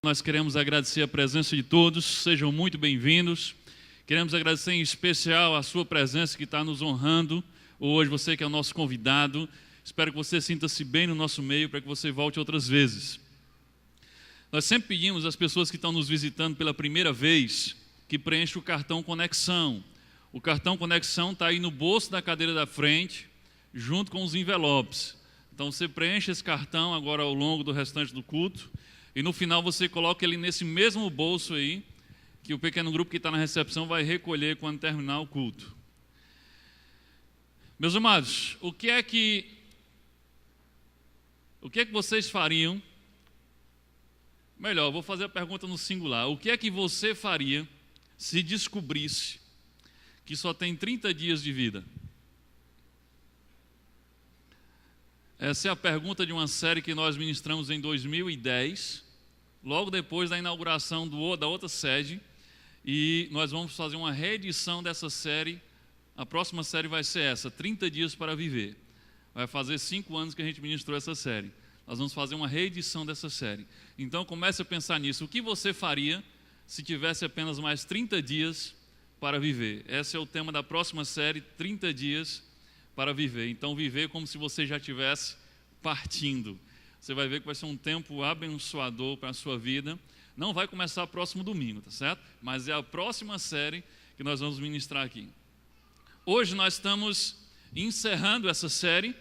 Nós queremos agradecer a presença de todos, sejam muito bem-vindos. Queremos agradecer em especial a sua presença que está nos honrando hoje, você que é o nosso convidado. Espero que você sinta-se bem no nosso meio para que você volte outras vezes. Nós sempre pedimos às pessoas que estão nos visitando pela primeira vez que preenchem o cartão Conexão. O cartão Conexão está aí no bolso da cadeira da frente, junto com os envelopes. Então você preenche esse cartão agora ao longo do restante do culto e no final você coloca ele nesse mesmo bolso aí, que o pequeno grupo que está na recepção vai recolher quando terminar o culto. Meus amados, o que é que vocês fariam? Melhor, vou fazer a pergunta no singular. O que é que você faria se descobrisse que só tem 30 dias de vida? Essa é a pergunta de uma série que nós ministramos em 2010, logo depois da inauguração da outra sede, e nós vamos fazer uma reedição dessa série. A próxima série vai ser essa, 30 dias para viver. Vai fazer 5 anos que a gente ministrou essa série. Nós vamos fazer uma reedição dessa série. Então comece a pensar nisso. O que você faria se tivesse apenas mais 30 dias para viver? Esse é o tema da próxima série, 30 dias para viver. Então viver como se você já estivesse partindo. Você vai ver que vai ser um tempo abençoador para a sua vida. Não vai começar próximo domingo, tá certo? Mas é a próxima série que nós vamos ministrar aqui. Hoje nós estamos encerrando essa série,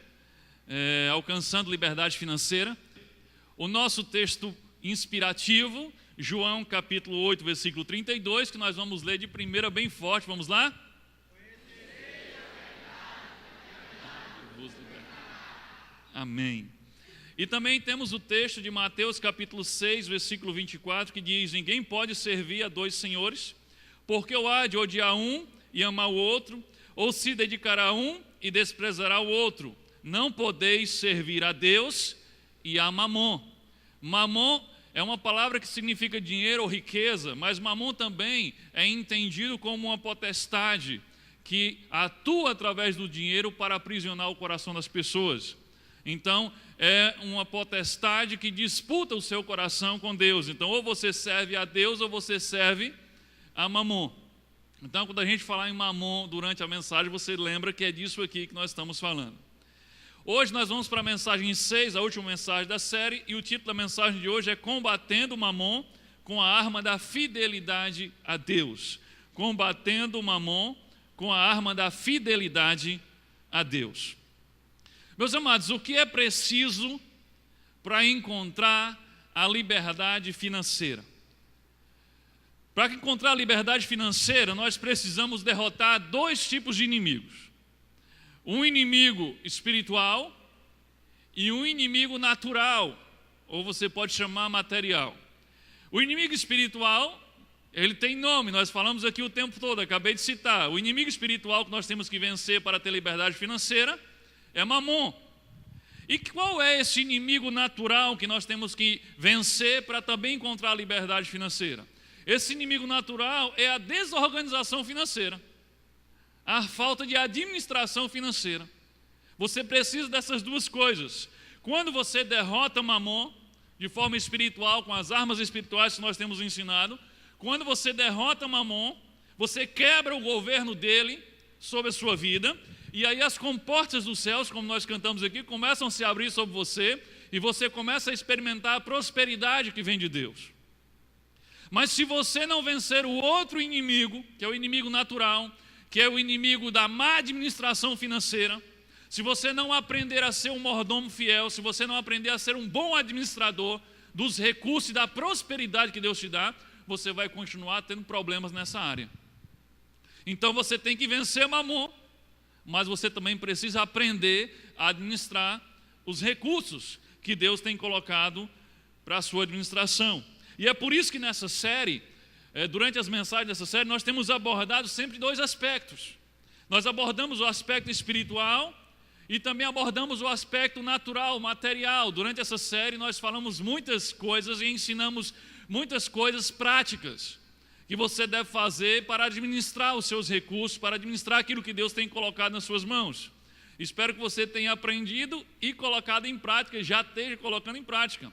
Alcançando Liberdade Financeira. O nosso texto inspirativo, João capítulo 8, versículo 32, que nós vamos ler de primeira bem forte. Vamos lá? Amém. E também temos o texto de Mateus capítulo 6, versículo 24, que diz: ninguém pode servir a dois senhores, porque ou há de odiar um e amar o outro, ou se dedicará a um e desprezará o outro. Não podeis servir a Deus e a Mamon. Mamon é uma palavra que significa dinheiro ou riqueza, mas Mamon também é entendido como uma potestade que atua através do dinheiro para aprisionar o coração das pessoas. Então, é uma potestade que disputa o seu coração com Deus. Então, ou você serve a Deus ou você serve a Mamon. Então, quando a gente falar em Mamon durante a mensagem, você lembra que é disso aqui que nós estamos falando. Hoje nós vamos para a mensagem 6, a última mensagem da série, e o título da mensagem de hoje é Combatendo o Mamon com a arma da fidelidade a Deus. Combatendo o Mamon com a arma da fidelidade a Deus. Meus amados, o que é preciso para encontrar a liberdade financeira? Para encontrar a liberdade financeira, nós precisamos derrotar 2 tipos de inimigos. Um inimigo espiritual e um inimigo natural, ou você pode chamar material. O inimigo espiritual, ele tem nome, nós falamos aqui o tempo todo, acabei de citar. O inimigo espiritual que nós temos que vencer para ter liberdade financeira é Mamon. E qual é esse inimigo natural que nós temos que vencer para também encontrar a liberdade financeira? Esse inimigo natural é a desorganização financeira, a falta de administração financeira. Você precisa dessas 2 coisas. Quando você derrota Mamon de forma espiritual, com as armas espirituais que nós temos ensinado, quando você derrota Mamon, você quebra o governo dele sobre a sua vida, e aí as comportas dos céus, como nós cantamos aqui, começam a se abrir sobre você, e você começa a experimentar a prosperidade que vem de Deus. Mas se você não vencer o outro inimigo, que é o inimigo natural, que é o inimigo da má administração financeira, se você não aprender a ser um mordomo fiel, se você não aprender a ser um bom administrador dos recursos e da prosperidade que Deus te dá, você vai continuar tendo problemas nessa área. Então você tem que vencer Mamon, mas você também precisa aprender a administrar os recursos que Deus tem colocado para a sua administração. E é por isso que nessa série, durante as mensagens dessa série, nós temos abordado sempre 2 aspectos. Nós abordamos o aspecto espiritual e também abordamos o aspecto natural, material. Durante essa série nós falamos muitas coisas e ensinamos muitas coisas práticas que você deve fazer para administrar os seus recursos, para administrar aquilo que Deus tem colocado nas suas mãos. Espero que você tenha aprendido e colocado em prática, já esteja colocando em prática.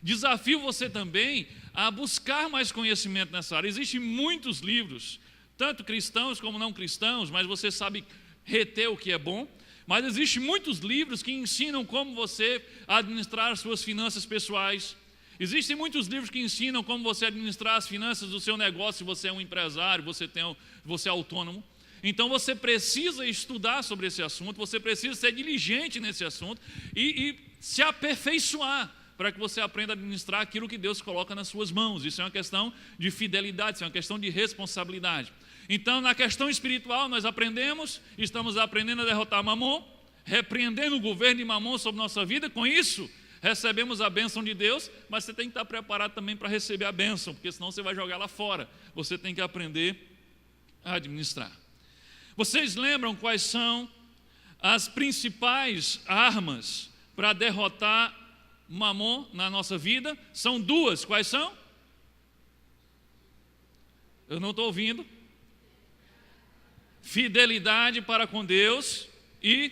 Desafio você também a buscar mais conhecimento nessa área. Existem muitos livros, tanto cristãos como não cristãos, mas você sabe reter o que é bom. Mas existem muitos livros que ensinam como você administrar as suas finanças pessoais. Existem muitos livros que ensinam como você administrar as finanças do seu negócio, se você é um empresário, você é autônomo. Então você precisa estudar sobre esse assunto, você precisa ser diligente nesse assunto e se aperfeiçoar para que você aprenda a administrar aquilo que Deus coloca nas suas mãos. Isso é uma questão de fidelidade, isso é uma questão de responsabilidade. Então, na questão espiritual, nós estamos aprendendo a derrotar Mamon, repreendendo o governo de Mamon sobre nossa vida. Com isso, recebemos a bênção de Deus, mas você tem que estar preparado também para receber a bênção, porque senão você vai jogar lá fora. Você tem que aprender a administrar. Vocês lembram quais são as principais armas para derrotar Mamon na nossa vida? São duas. Quais são? Eu não estou ouvindo. Fidelidade para com Deus e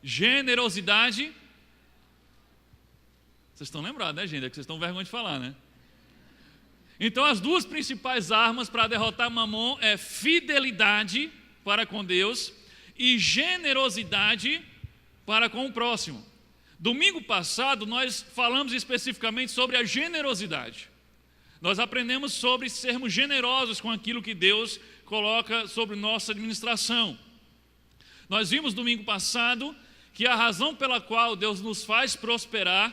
generosidade. Vocês estão lembrados, né, gente? É que vocês estão com vergonha de falar, né? Então, as duas principais armas para derrotar Mamon é fidelidade para com Deus e generosidade para com o próximo. Domingo passado, nós falamos especificamente sobre a generosidade. Nós aprendemos sobre sermos generosos com aquilo que Deus coloca sobre nossa administração. Nós vimos domingo passado que a razão pela qual Deus nos faz prosperar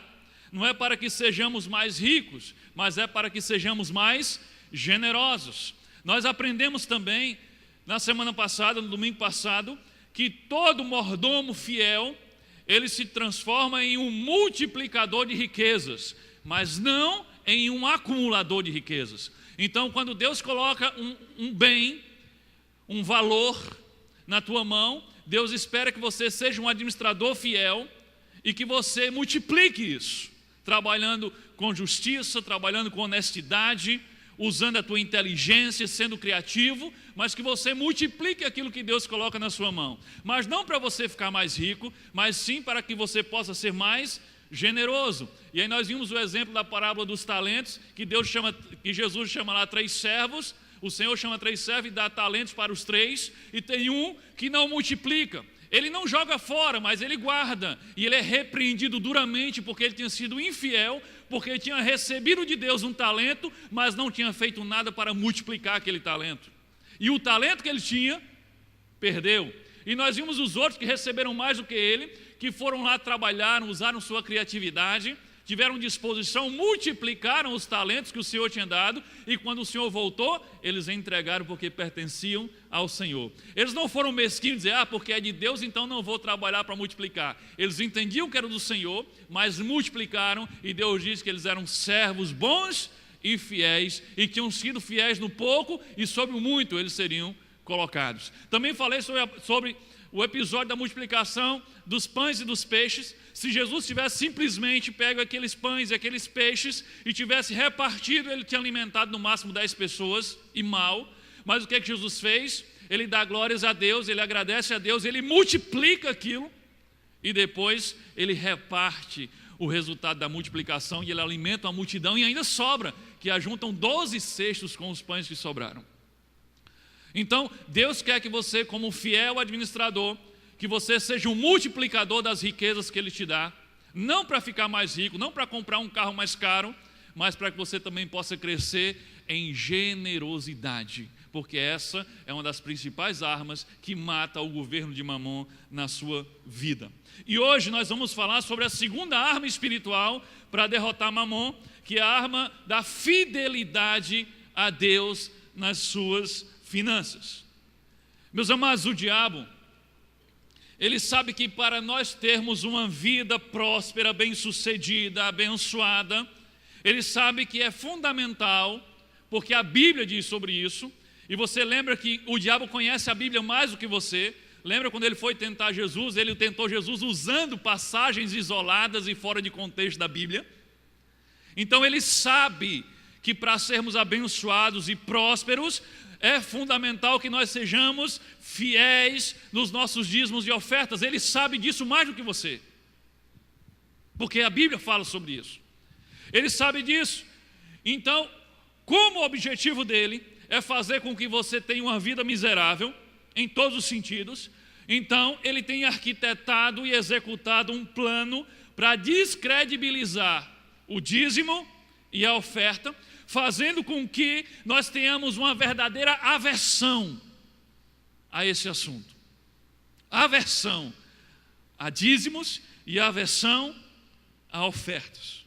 não é para que sejamos mais ricos, mas é para que sejamos mais generosos. Nós aprendemos também, na semana passada, no domingo passado, que todo mordomo fiel, ele se transforma em um multiplicador de riquezas, mas não em um acumulador de riquezas. Então, quando Deus coloca um bem, um valor na tua mão, Deus espera que você seja um administrador fiel e que você multiplique isso, trabalhando com justiça, trabalhando com honestidade, usando a tua inteligência, sendo criativo, mas que você multiplique aquilo que Deus coloca na sua mão. Mas não para você ficar mais rico, mas sim para que você possa ser mais generoso. E aí nós vimos o exemplo da parábola dos talentos, que Jesus chama lá 3 servos, o Senhor chama 3 servos e dá talentos para os 3, e tem um que não multiplica. Ele não joga fora, mas ele guarda, e ele é repreendido duramente porque ele tinha sido infiel, porque ele tinha recebido de Deus um talento, mas não tinha feito nada para multiplicar aquele talento. E o talento que ele tinha, perdeu. E nós vimos os outros que receberam mais do que ele, que foram lá, trabalharam, usaram sua criatividade, tiveram disposição, multiplicaram os talentos que o Senhor tinha dado, e quando o Senhor voltou, eles entregaram porque pertenciam ao Senhor. Eles não foram mesquinhos dizer, porque é de Deus, então não vou trabalhar para multiplicar. Eles entendiam que era do Senhor, mas multiplicaram, e Deus diz que eles eram servos bons e fiéis, e tinham sido fiéis no pouco, e sobre o muito eles seriam colocados. Também falei sobre o episódio da multiplicação dos pães e dos peixes. Se Jesus tivesse simplesmente pego aqueles pães e aqueles peixes e tivesse repartido, ele tinha alimentado no máximo 10 pessoas, e mal. Mas o que é que Jesus fez? Ele dá glórias a Deus, ele agradece a Deus, ele multiplica aquilo e depois ele reparte o resultado da multiplicação e ele alimenta a multidão e ainda sobra, que ajuntam 12 cestos com os pães que sobraram. Então, Deus quer que você, como fiel administrador, que você seja um multiplicador das riquezas que Ele te dá, não para ficar mais rico, não para comprar um carro mais caro, mas para que você também possa crescer em generosidade, porque essa é uma das principais armas que mata o governo de Mamon na sua vida. E hoje nós vamos falar sobre a segunda arma espiritual para derrotar Mamon, que é a arma da fidelidade a Deus nas suas finanças. Meus amados, o diabo, ele sabe que para nós termos uma vida próspera, bem-sucedida, abençoada, ele sabe que é fundamental, porque a Bíblia diz sobre isso, e você lembra que o diabo conhece a Bíblia mais do que você. Lembra quando ele foi tentar Jesus, ele tentou Jesus usando passagens isoladas e fora de contexto da Bíblia? Então ele sabe que para sermos abençoados e prósperos, é fundamental que nós sejamos fiéis nos nossos dízimos e ofertas. Ele sabe disso mais do que você, porque a Bíblia fala sobre isso. Ele sabe disso. Então, como o objetivo dele é fazer com que você tenha uma vida miserável, em todos os sentidos, então ele tem arquitetado e executado um plano para descredibilizar o dízimo e a oferta, fazendo com que nós tenhamos uma verdadeira aversão a esse assunto. Aversão a dízimos e aversão a ofertas.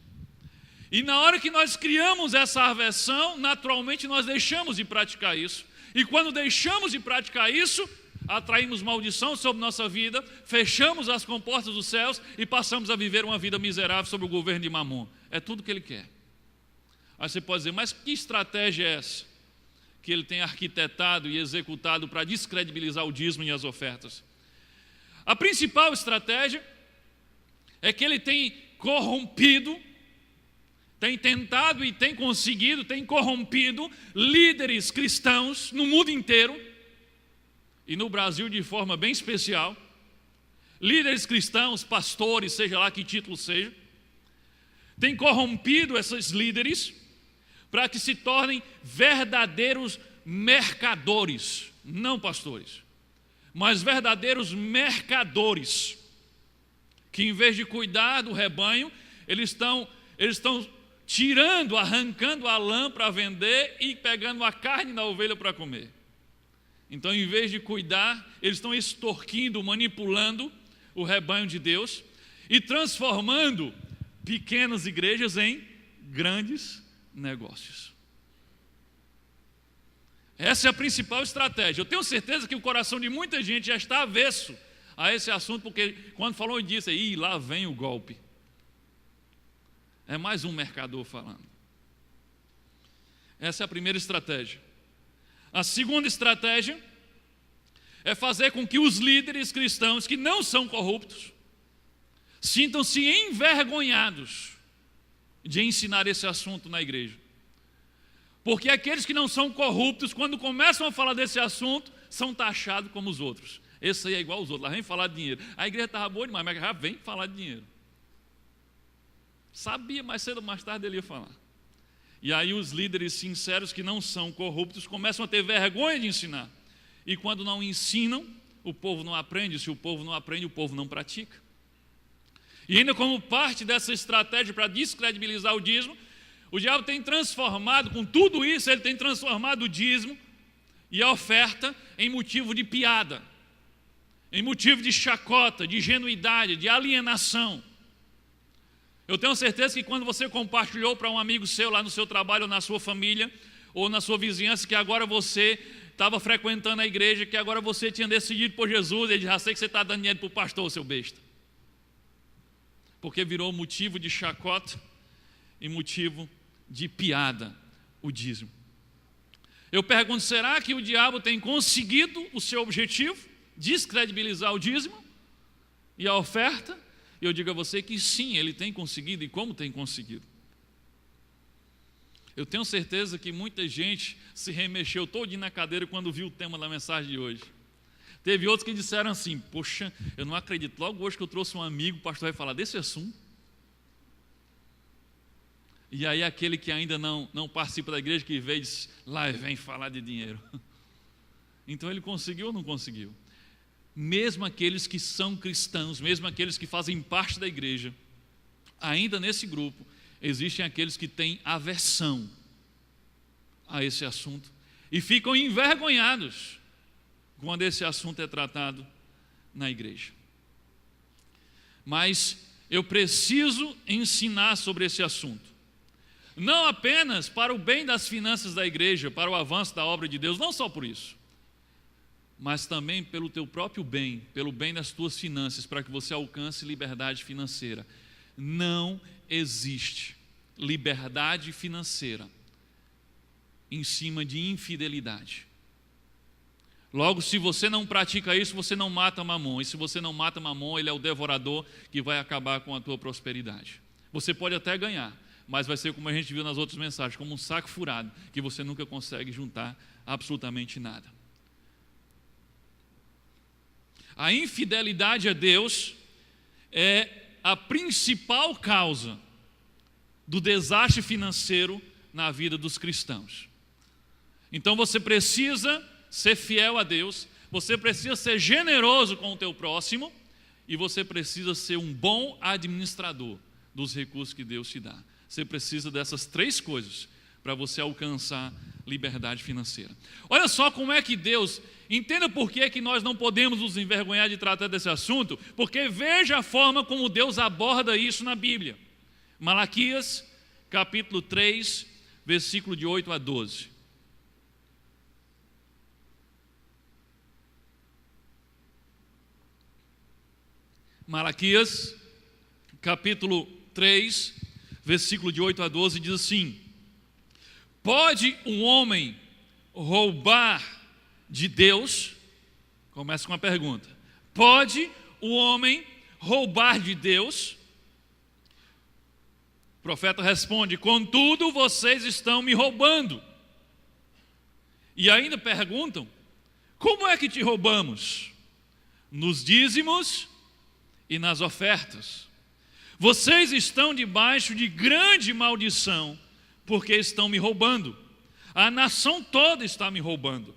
E na hora que nós criamos essa aversão, naturalmente nós deixamos de praticar isso. E quando deixamos de praticar isso, atraímos maldição sobre nossa vida, fechamos as comportas dos céus e passamos a viver uma vida miserável sob o governo de Mamon. É tudo que ele quer. Aí você pode dizer, mas que estratégia é essa que ele tem arquitetado e executado para descredibilizar o dízimo e as ofertas? A principal estratégia é que ele tem corrompido, tem tentado e tem conseguido, tem corrompido líderes cristãos no mundo inteiro, e no Brasil de forma bem especial, líderes cristãos, pastores, seja lá que título seja, tem corrompido esses líderes para que se tornem verdadeiros mercadores, não pastores, mas verdadeiros mercadores, que em vez de cuidar do rebanho, eles estão tirando, arrancando a lã para vender e pegando a carne da ovelha para comer. Então, em vez de cuidar, eles estão extorquindo, manipulando o rebanho de Deus e transformando pequenas igrejas em grandes negócios. Essa é a principal estratégia. Eu tenho certeza que o coração de muita gente já está avesso a esse assunto, porque quando falou disso, lá vem o golpe. É mais um mercador falando. Essa é a primeira estratégia. A segunda estratégia é fazer com que os líderes cristãos que não são corruptos sintam-se envergonhados de ensinar esse assunto na igreja. Porque aqueles que não são corruptos, quando começam a falar desse assunto, são taxados como os outros. Esse aí é igual aos outros, lá vem falar de dinheiro. A igreja estava boa demais, mas já vem falar de dinheiro. Sabia, mais cedo ou mais tarde ele ia falar. E aí os líderes sinceros que não são corruptos começam a ter vergonha de ensinar. E quando não ensinam, o povo não aprende. Se o povo não aprende, o povo não pratica. E ainda como parte dessa estratégia para descredibilizar o dízimo, o diabo tem transformado, com tudo isso, ele tem transformado o dízimo e a oferta em motivo de piada, em motivo de chacota, de ingenuidade, de alienação. Eu tenho certeza que quando você compartilhou para um amigo seu lá no seu trabalho, ou na sua família, ou na sua vizinhança, que agora você estava frequentando a igreja, que agora você tinha decidido por Jesus, ele já sei que você está dando dinheiro para o pastor, seu besta. Porque virou motivo de chacota e motivo de piada o dízimo. Eu pergunto, será que o diabo tem conseguido o seu objetivo, descredibilizar o dízimo e a oferta? E eu digo a você que sim, ele tem conseguido, e como tem conseguido. Eu tenho certeza que muita gente se remexeu todinho na cadeira quando viu o tema da mensagem de hoje. Teve outros que disseram assim, poxa, eu não acredito, logo hoje que eu trouxe um amigo, o pastor vai falar desse assunto. E aí aquele que ainda não participa da igreja, que veio e diz, lá vem falar de dinheiro. Então ele conseguiu ou não conseguiu? Mesmo aqueles que são cristãos, mesmo aqueles que fazem parte da igreja, ainda nesse grupo, existem aqueles que têm aversão a esse assunto e ficam envergonhados quando esse assunto é tratado na igreja. Mas eu preciso ensinar sobre esse assunto, não apenas para o bem das finanças da igreja, para o avanço da obra de Deus, não só por isso, mas também pelo teu próprio bem, pelo bem das tuas finanças, para que você alcance liberdade financeira. Não existe liberdade financeira em cima de infidelidade. Logo, se você não pratica isso, você não mata Mamon. E se você não mata Mamon, ele é o devorador que vai acabar com a tua prosperidade. Você pode até ganhar, mas vai ser como a gente viu nas outras mensagens, como um saco furado, que você nunca consegue juntar absolutamente nada. A infidelidade a Deus é a principal causa do desastre financeiro na vida dos cristãos. Então você precisa ser fiel a Deus, você precisa ser generoso com o teu próximo e você precisa ser um bom administrador dos recursos que Deus te dá. Você precisa dessas 3 coisas para você alcançar liberdade financeira. Olha só como é que Deus... Entenda por que nós não podemos nos envergonhar de tratar desse assunto, porque veja a forma como Deus aborda isso na Bíblia. Malaquias, capítulo 3, versículo de 8 a 12. Malaquias, capítulo 3, versículo de 8 a 12, diz assim: pode um homem roubar de Deus? Começa com uma pergunta. Pode o homem roubar de Deus? O profeta responde: contudo vocês estão me roubando. E ainda perguntam: como é que te roubamos? Nos dízimos e nas ofertas. Vocês estão debaixo de grande maldição, porque estão me roubando. A nação toda está me roubando.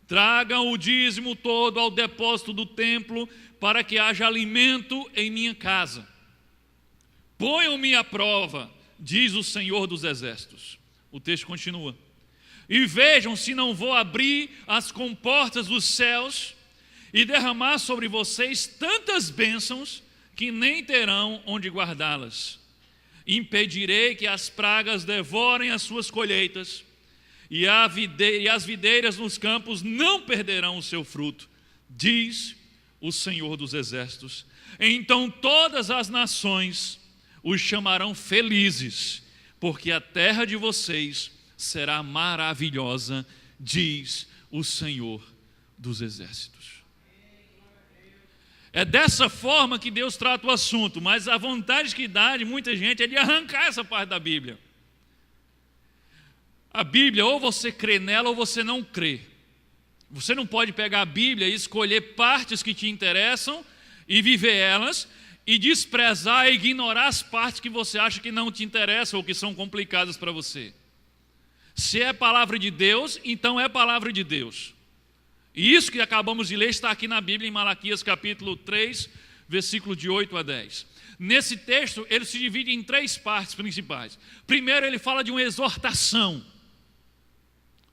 Tragam o dízimo todo ao depósito do templo, para que haja alimento em minha casa. Ponham-me à prova, diz o Senhor dos Exércitos. O texto continua. E vejam se não vou abrir as comportas dos céus e derramar sobre vocês tantas bênçãos que nem terão onde guardá-las. Impedirei que as pragas devorem as suas colheitas, e as videiras nos campos não perderão o seu fruto, diz o Senhor dos Exércitos. Então todas as nações os chamarão felizes, porque a terra de vocês será maravilhosa, diz o Senhor dos Exércitos. É dessa forma que Deus trata o assunto, mas a vontade que dá de muita gente é de arrancar essa parte da Bíblia. A Bíblia, ou você crê nela ou você não crê. Você não pode pegar a Bíblia e escolher partes que te interessam e viver elas, e desprezar e ignorar as partes que você acha que não te interessam ou que são complicadas para você. Se é palavra de Deus, então é palavra de Deus. E isso que acabamos de ler está aqui na Bíblia, em Malaquias capítulo 3, versículo de 8 a 10. Nesse texto, ele se divide em 3 partes principais. Primeiro, ele fala de uma exortação,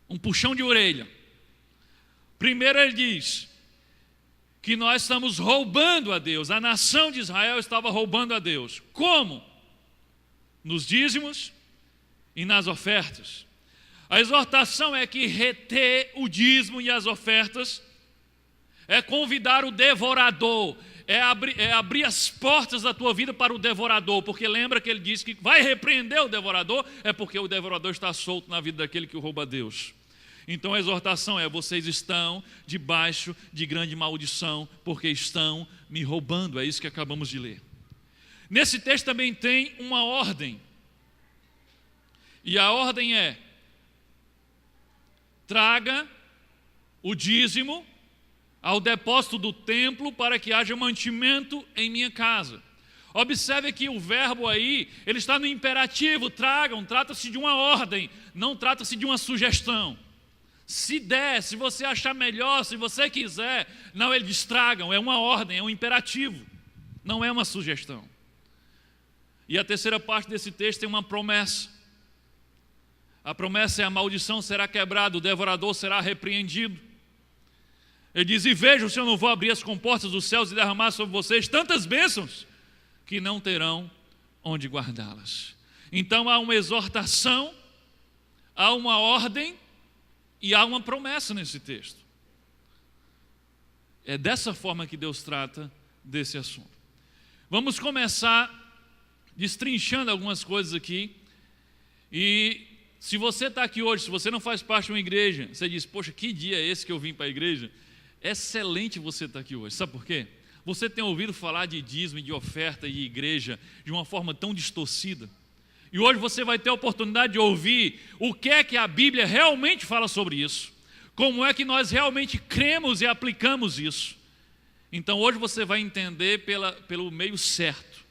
um puxão de orelha. Primeiro, ele diz que nós estamos roubando a Deus. A nação de Israel estava roubando a Deus. Como? Nos dízimos e nas ofertas. A exortação é que reter o dízimo e as ofertas é convidar o devorador, é abrir as portas da tua vida para o devorador, porque lembra que ele disse que vai repreender o devorador, é porque o devorador está solto na vida daquele que rouba a Deus. Então a exortação é: vocês estão debaixo de grande maldição, porque estão me roubando. É isso que acabamos de ler. Nesse texto também tem uma ordem, e a ordem é: traga o dízimo ao depósito do templo para que haja mantimento em minha casa. Observe que o verbo aí, ele está no imperativo, tragam, trata-se de uma ordem, não trata-se de uma sugestão. Se der, se você achar melhor, se você quiser, não, ele diz tragam, é uma ordem, é um imperativo, não é uma sugestão. E a terceira parte desse texto tem uma promessa. A promessa é: a maldição será quebrada, o devorador será repreendido. Ele diz: e vejam se eu não vou abrir as comportas dos céus e derramar sobre vocês tantas bênçãos que não terão onde guardá-las. Então há uma exortação, há uma ordem e há uma promessa nesse texto. É dessa forma que Deus trata desse assunto. Vamos começar destrinchando algumas coisas aqui. E se você está aqui hoje, se você não faz parte de uma igreja, você diz: poxa, que dia é esse que eu vim para a igreja? Excelente você estar aqui hoje. Sabe por quê? Você tem ouvido falar de dízimo, de oferta e de igreja de uma forma tão distorcida. E hoje você vai ter a oportunidade de ouvir o que é que a Bíblia realmente fala sobre isso. Como é que nós realmente cremos e aplicamos isso. Então hoje você vai entender pelo meio certo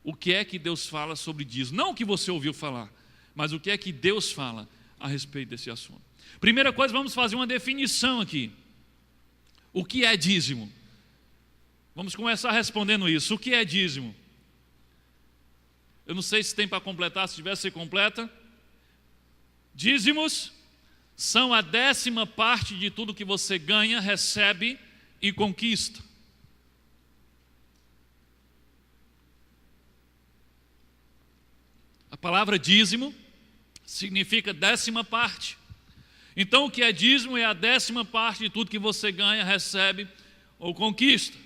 o que é que Deus fala sobre dízimo. Não o que você ouviu falar, mas o que é que Deus fala a respeito desse assunto. Primeira coisa, vamos fazer uma definição aqui. O que é dízimo? Vamos começar respondendo isso. O que é dízimo? Eu não sei se tem para completar, se tiver, você completa. Dízimos são a 10ª parte de tudo que você ganha, recebe e conquista. A palavra dízimo significa 10ª parte. Então o que é dízimo é a 10ª parte de tudo que você ganha, recebe ou conquista.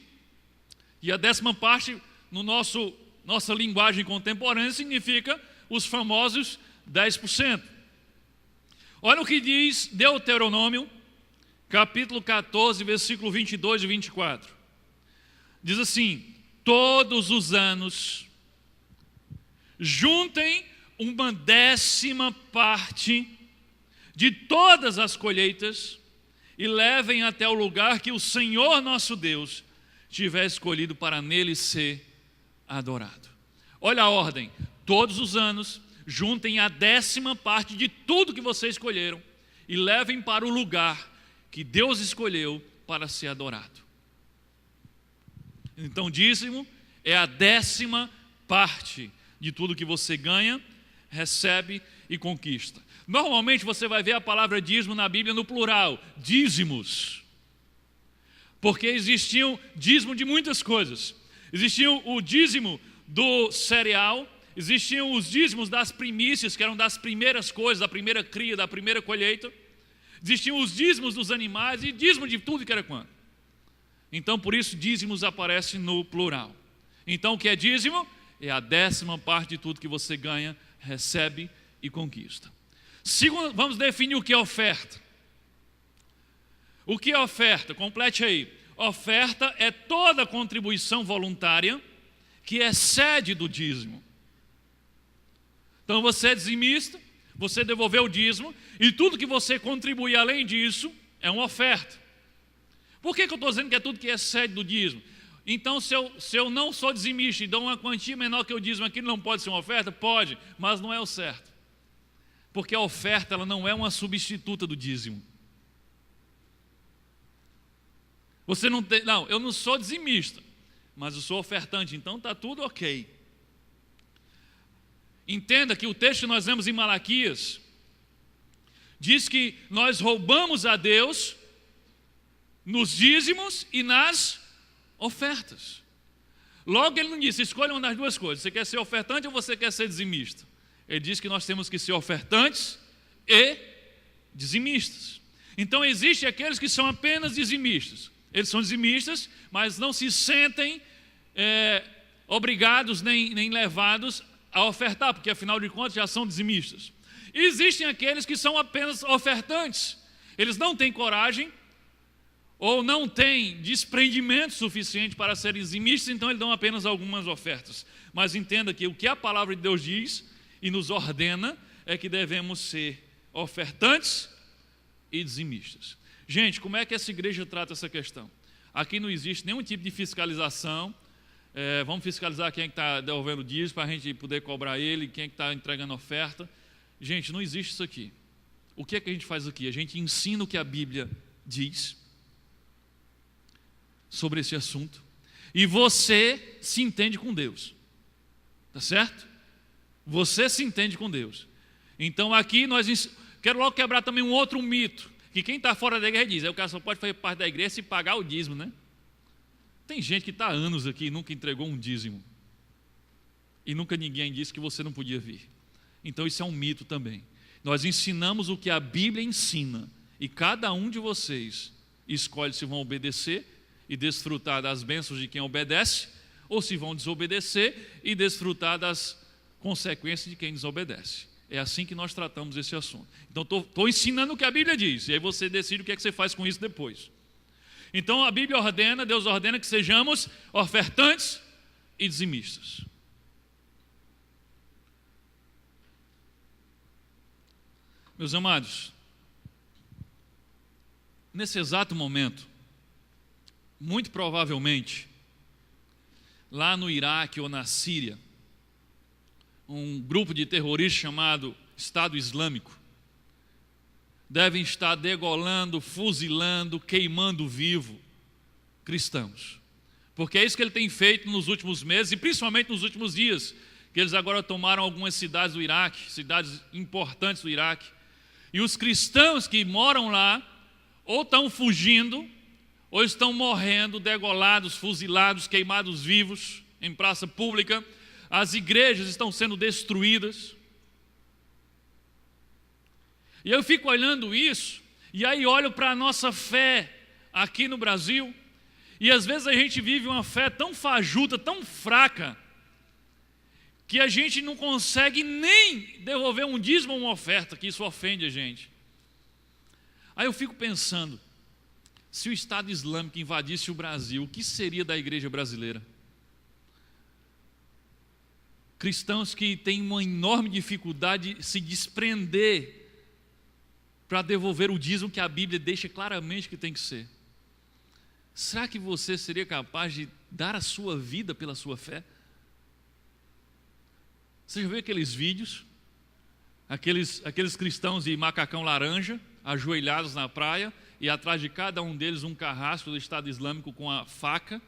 E a 10ª parte, no nossa linguagem contemporânea, significa os famosos 10%. Olha o que diz Deuteronômio, capítulo 14, versículo 22 e 24. Diz assim: todos os anos, juntem uma 10ª parte de todas as colheitas e levem até o lugar que o Senhor nosso Deus tiver escolhido para nele ser adorado. Olha a ordem: todos os anos, juntem a 10ª parte de tudo que vocês escolheram e levem para o lugar que Deus escolheu para ser adorado. Então, dízimo é a 10ª parte de tudo que você ganha, recebe e conquista. Normalmente você vai ver a palavra dízimo na Bíblia no plural, dízimos. Porque existiam dízimo de muitas coisas. Existiam o dízimo do cereal, existiam os dízimos das primícias, que eram das primeiras coisas, da primeira cria, da primeira colheita. Existiam os dízimos dos animais e dízimo de tudo que era quanto. Então, por isso, dízimos aparece no plural. Então, o que é dízimo? É a 10ª parte de tudo que você ganha, recebe e conquista. Segundo, vamos definir o que é oferta. O que é oferta? Complete aí. Oferta é toda contribuição voluntária que excede do dízimo. Então você é dizimista, você devolveu o dízimo, e tudo que você contribui além disso é uma oferta. Por que eu estou dizendo que é tudo que excede do dízimo? Então, se eu não sou dizimista e dou uma quantia menor que o dízimo, aquilo não pode ser uma oferta? Pode, mas não é o certo. Porque a oferta ela não é uma substituta do dízimo. Você não tem, não, eu não sou dizimista, mas eu sou ofertante, então está tudo ok. Entenda que o texto que nós lemos em Malaquias diz que nós roubamos a Deus nos dízimos e nas ofertas. Logo ele não disse, escolha uma das duas coisas, você quer ser ofertante ou você quer ser dizimista? Ele diz que nós temos que ser ofertantes e dizimistas. Então existem aqueles que são apenas dizimistas. Eles são dizimistas, mas não se sentem obrigados nem levados a ofertar, porque afinal de contas já são dizimistas. E existem aqueles que são apenas ofertantes. Eles não têm coragem ou não têm desprendimento suficiente para serem dizimistas, então eles dão apenas algumas ofertas. Mas entenda que o que a palavra de Deus diz e nos ordena é que devemos ser ofertantes e dizimistas. Gente, como é que essa igreja trata essa questão? Aqui não existe nenhum tipo de fiscalização. Vamos fiscalizar quem é que está devolvendo dízimo para a gente poder cobrar ele, quem é que está entregando oferta. Gente, não existe isso aqui. O que é que a gente faz aqui? A gente ensina o que a Bíblia diz sobre esse assunto e você se entende com Deus. Tá certo? Você se entende com Deus. Então aqui quero logo quebrar também um outro mito, que quem está fora da igreja diz, o cara só pode fazer parte da igreja se pagar o dízimo, né? Tem gente que está há anos aqui e nunca entregou um dízimo. E nunca ninguém disse que você não podia vir. Então isso é um mito também. Nós ensinamos o que a Bíblia ensina, e cada um de vocês escolhe se vão obedecer e desfrutar das bênçãos de quem obedece, ou se vão desobedecer e desfrutar das consequências de quem desobedece. É assim que nós tratamos esse assunto. Então, estou ensinando o que a Bíblia diz, e aí você decide o que é que você faz com isso depois. Então, a Bíblia ordena, Deus ordena que sejamos ofertantes e dizimistas. Meus amados, nesse exato momento, muito provavelmente, lá no Iraque ou na Síria, um grupo de terroristas chamado Estado Islâmico, devem estar degolando, fuzilando, queimando vivo cristãos. Porque é isso que ele tem feito nos últimos meses e principalmente nos últimos dias, que eles agora tomaram algumas cidades do Iraque, cidades importantes do Iraque. E os cristãos que moram lá ou estão fugindo ou estão morrendo, degolados, fuzilados, queimados vivos em praça pública. As igrejas estão sendo destruídas. E eu fico olhando isso, e aí olho para a nossa fé aqui no Brasil, e às vezes a gente vive uma fé tão fajuta, tão fraca, que a gente não consegue nem devolver um dízimo ou uma oferta, que isso ofende a gente. Aí eu fico pensando, se o Estado Islâmico invadisse o Brasil, o que seria da igreja brasileira? Cristãos que têm uma enorme dificuldade de se desprender para devolver o dízimo que a Bíblia deixa claramente que tem que ser. Será que você seria capaz de dar a sua vida pela sua fé? Você já viu aqueles vídeos? Aqueles cristãos de macacão laranja, ajoelhados na praia, e atrás de cada um deles um carrasco do Estado Islâmico com a faca,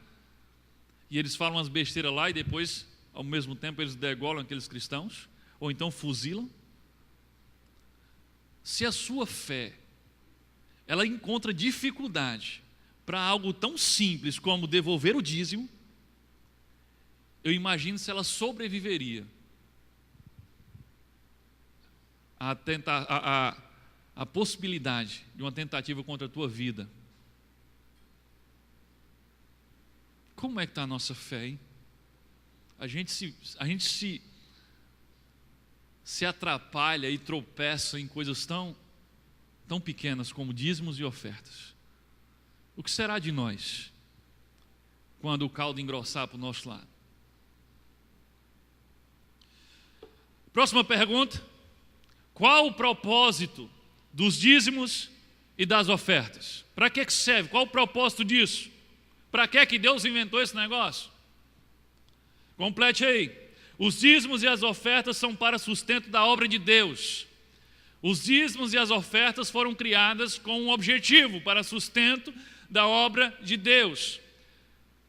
e eles falam umas besteiras lá e depois, ao mesmo tempo, eles degolam aqueles cristãos, ou então fuzilam. Se a sua fé, ela encontra dificuldade para algo tão simples como devolver o dízimo, eu imagino se ela sobreviveria a possibilidade de uma tentativa contra a tua vida. Como é que está a nossa fé, hein? A gente se atrapalha e tropeça em coisas tão pequenas como dízimos e ofertas. O que será de nós quando o caldo engrossar para o nosso lado? Próxima pergunta: qual o propósito dos dízimos e das ofertas? Para que serve? Qual o propósito disso? Para que Deus inventou esse negócio? Complete aí. Os dízimos e as ofertas são para sustento da obra de Deus. Os dízimos e as ofertas foram criadas com um objetivo, para sustento da obra de Deus.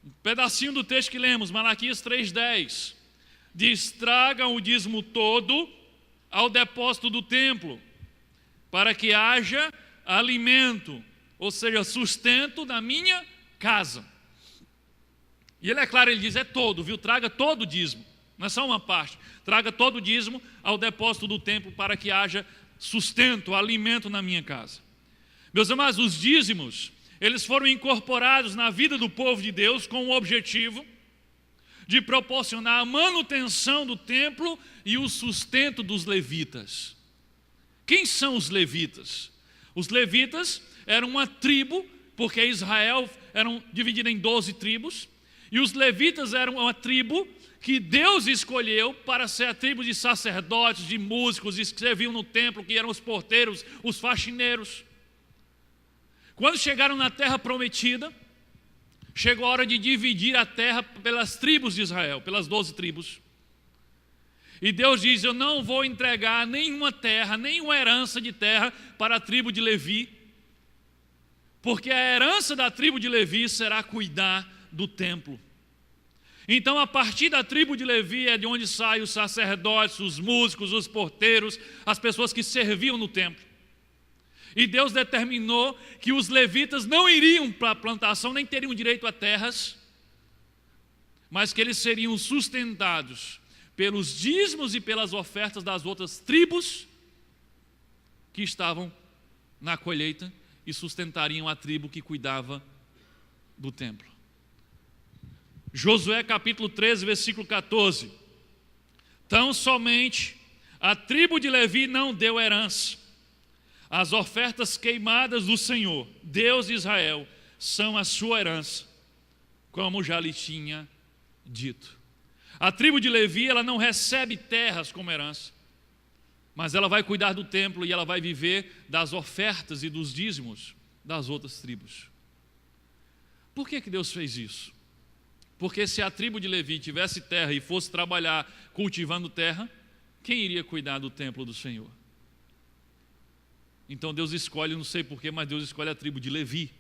Um pedacinho do texto que lemos, Malaquias 3:10, diz: tragam o dízimo todo ao depósito do templo, para que haja alimento, ou seja, sustento na minha casa. E ele é claro, ele diz, é todo, viu? Traga todo o dízimo, não é só uma parte. Traga todo o dízimo ao depósito do templo para que haja sustento, alimento na minha casa. Meus amados, os dízimos, eles foram incorporados na vida do povo de Deus com o objetivo de proporcionar a manutenção do templo e o sustento dos levitas. Quem são os levitas? Os levitas eram uma tribo, porque Israel era dividido em 12 tribos, e os levitas eram uma tribo que Deus escolheu para ser a tribo de sacerdotes, de músicos, que serviam no templo, que eram os porteiros, os faxineiros. Quando chegaram na terra prometida, chegou a hora de dividir a terra pelas tribos de Israel, pelas 12 tribos. E Deus diz: eu não vou entregar nenhuma terra, nenhuma herança de terra para a tribo de Levi, porque a herança da tribo de Levi será cuidar do templo. Então, a partir da tribo de Levi é de onde saem os sacerdotes, os músicos, os porteiros, as pessoas que serviam no templo. E Deus determinou que os levitas não iriam para a plantação, nem teriam direito a terras, mas que eles seriam sustentados pelos dízimos e pelas ofertas das outras tribos que estavam na colheita e sustentariam a tribo que cuidava do templo. Josué capítulo 13, versículo 14. Tão somente a tribo de Levi não deu herança. As ofertas queimadas do Senhor, Deus de Israel, são a sua herança, como já lhe tinha dito. A tribo de Levi, ela não recebe terras como herança, mas ela vai cuidar do templo e ela vai viver das ofertas e dos dízimos das outras tribos. Por que Deus fez isso? Porque se a tribo de Levi tivesse terra e fosse trabalhar cultivando terra, quem iria cuidar do templo do Senhor? Então Deus escolhe, não sei porquê, mas Deus escolhe a tribo de Levi.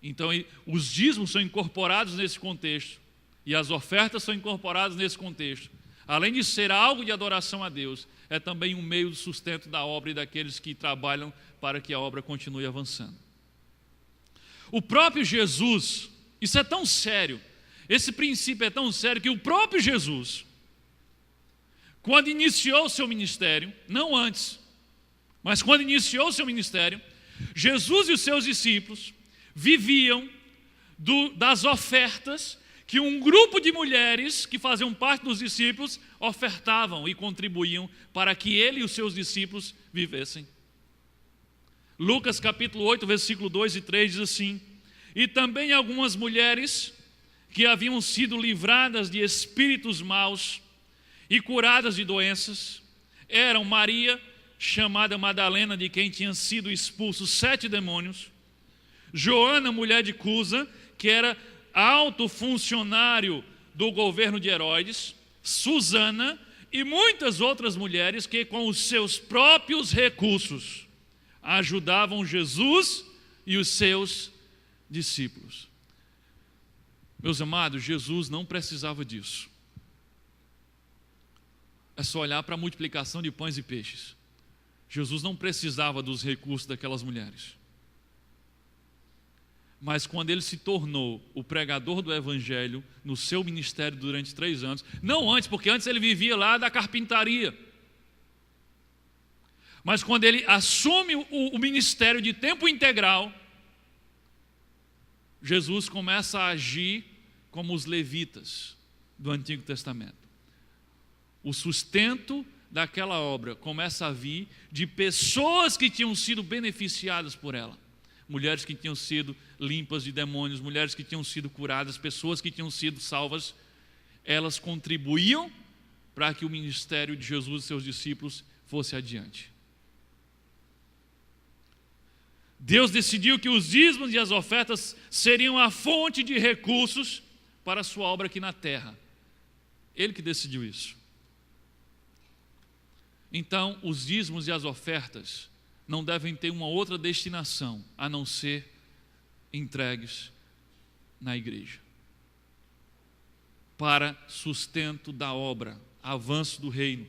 Então os dízimos são incorporados nesse contexto, e as ofertas são incorporadas nesse contexto. Além de ser algo de adoração a Deus, é também um meio de sustento da obra e daqueles que trabalham para que a obra continue avançando. O próprio Jesus, isso é tão sério, esse princípio é tão sério que o próprio Jesus, quando iniciou o seu ministério, não antes, mas quando iniciou o seu ministério, Jesus e os seus discípulos viviam das ofertas que um grupo de mulheres que faziam parte dos discípulos ofertavam e contribuíam para que ele e os seus discípulos vivessem. Lucas capítulo 8, versículo 2 e 3 diz assim: e também algumas mulheres que haviam sido livradas de espíritos maus e curadas de doenças, eram Maria, chamada Madalena, de quem tinham sido expulsos 7 demônios, Joana, mulher de Cusa, que era alto funcionário do governo de Herodes, Susana e muitas outras mulheres que com os seus próprios recursos ajudavam Jesus e os seus discípulos. Meus amados, Jesus não precisava disso. É só olhar para a multiplicação de pães e peixes. Jesus não precisava dos recursos daquelas mulheres. Mas quando ele se tornou o pregador do Evangelho no seu ministério durante 3 anos, não antes, porque antes ele vivia lá da carpintaria, mas quando ele assume o ministério de tempo integral, Jesus começa a agir como os levitas do Antigo Testamento. O sustento daquela obra começa a vir de pessoas que tinham sido beneficiadas por ela. Mulheres que tinham sido limpas de demônios, mulheres que tinham sido curadas, pessoas que tinham sido salvas, elas contribuíam para que o ministério de Jesus e seus discípulos fosse adiante. Deus decidiu que os dízimos e as ofertas seriam a fonte de recursos para a sua obra aqui na terra. Ele que decidiu isso. Então, os dízimos e as ofertas não devem ter uma outra destinação a não ser entregues na igreja, para sustento da obra, avanço do reino.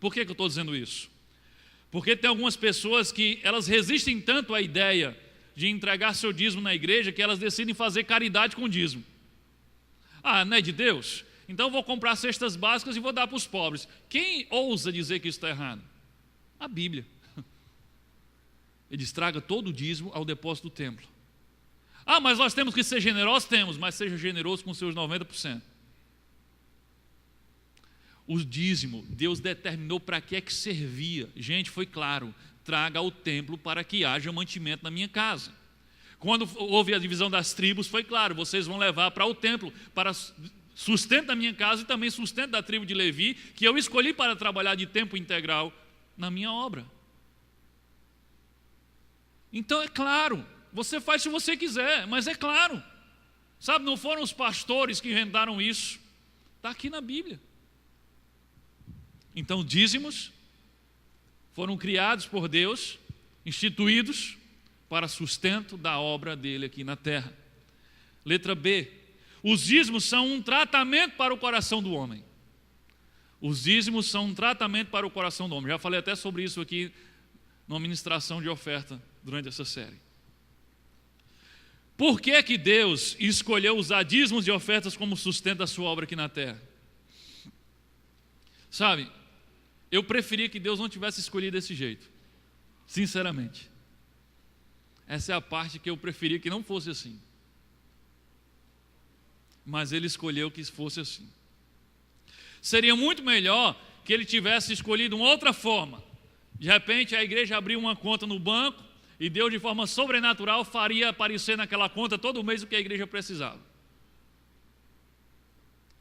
Por que eu estou dizendo isso? Porque tem algumas pessoas que elas resistem tanto à ideia de entregar seu dízimo na igreja que elas decidem fazer caridade com dízimo. Ah, não é de Deus? Então eu vou comprar cestas básicas e vou dar para os pobres. Quem ousa dizer que isso está errado? A Bíblia. Ele estraga todo o dízimo ao depósito do templo. Ah, mas nós temos que ser generosos? Temos, mas seja generoso com seus 90%. O dízimo, Deus determinou para que é que servia. Gente, foi claro, traga ao templo para que haja mantimento na minha casa. Quando houve a divisão das tribos, foi claro, vocês vão levar para o templo, para sustento da minha casa e também sustento da tribo de Levi, que eu escolhi para trabalhar de tempo integral na minha obra. Então é claro, você faz se você quiser, mas é claro. Sabe, não foram os pastores que inventaram isso. Está aqui na Bíblia. Então, dízimos foram criados por Deus, instituídos para sustento da obra dele aqui na terra. Letra B. Os dízimos são um tratamento para o coração do homem. Os dízimos são um tratamento para o coração do homem. Já falei até sobre isso aqui numa ministração de oferta durante essa série. Por que que Deus escolheu usar dízimos e ofertas como sustento da sua obra aqui na terra? Sabe, eu preferia que Deus não tivesse escolhido desse jeito, sinceramente. Essa é a parte que eu preferia que não fosse assim. Mas Ele escolheu que fosse assim. Seria muito melhor que Ele tivesse escolhido uma outra forma. De repente a igreja abriu uma conta no banco e Deus de forma sobrenatural faria aparecer naquela conta todo mês o que a igreja precisava.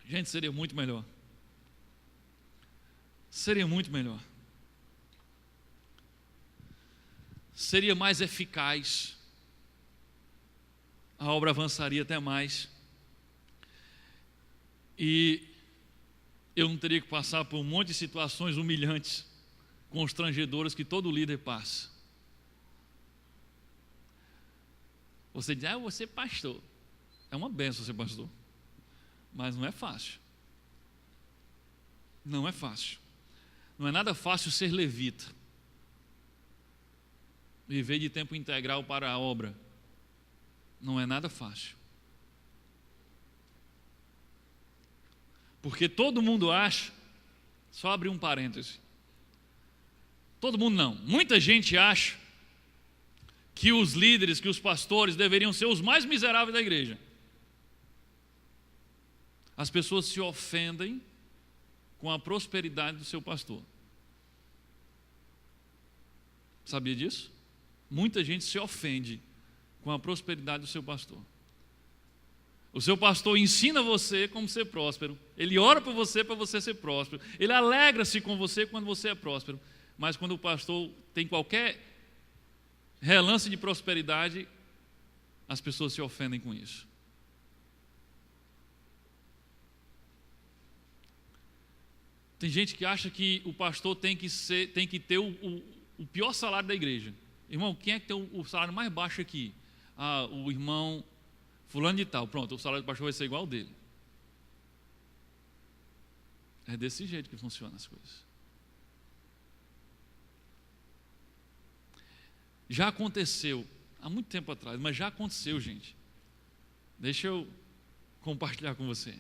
Gente, seria muito melhor. Seria muito melhor. Seria mais eficaz. A obra avançaria até mais. E eu não teria que passar por um monte de situações humilhantes, constrangedoras que todo líder passa. Você diz, eu vou ser pastor. É uma benção ser pastor, mas não é fácil. Não é fácil. Não é nada fácil ser levita. Viver de tempo integral para a obra. Não é nada fácil. Porque todo mundo acha, só abrir um parêntese, todo mundo não, muita gente acha que os líderes, que os pastores deveriam ser os mais miseráveis da igreja. As pessoas se ofendem com a prosperidade do seu pastor. Sabia disso? Muita gente se ofende com a prosperidade do seu pastor. O seu pastor ensina você como ser próspero. Ele ora por você para você ser próspero. Ele alegra-se com você quando você é próspero. Mas quando o pastor tem qualquer relance de prosperidade, as pessoas se ofendem com isso. Tem gente que acha que o pastor tem que ter o pior salário da igreja. Irmão, quem é que tem o salário mais baixo aqui? O irmão fulano de tal. Pronto, o salário do pastor vai ser igual ao dele. É desse jeito que funcionam as coisas. Já aconteceu, há muito tempo atrás, mas já aconteceu, gente. Deixa eu compartilhar com você.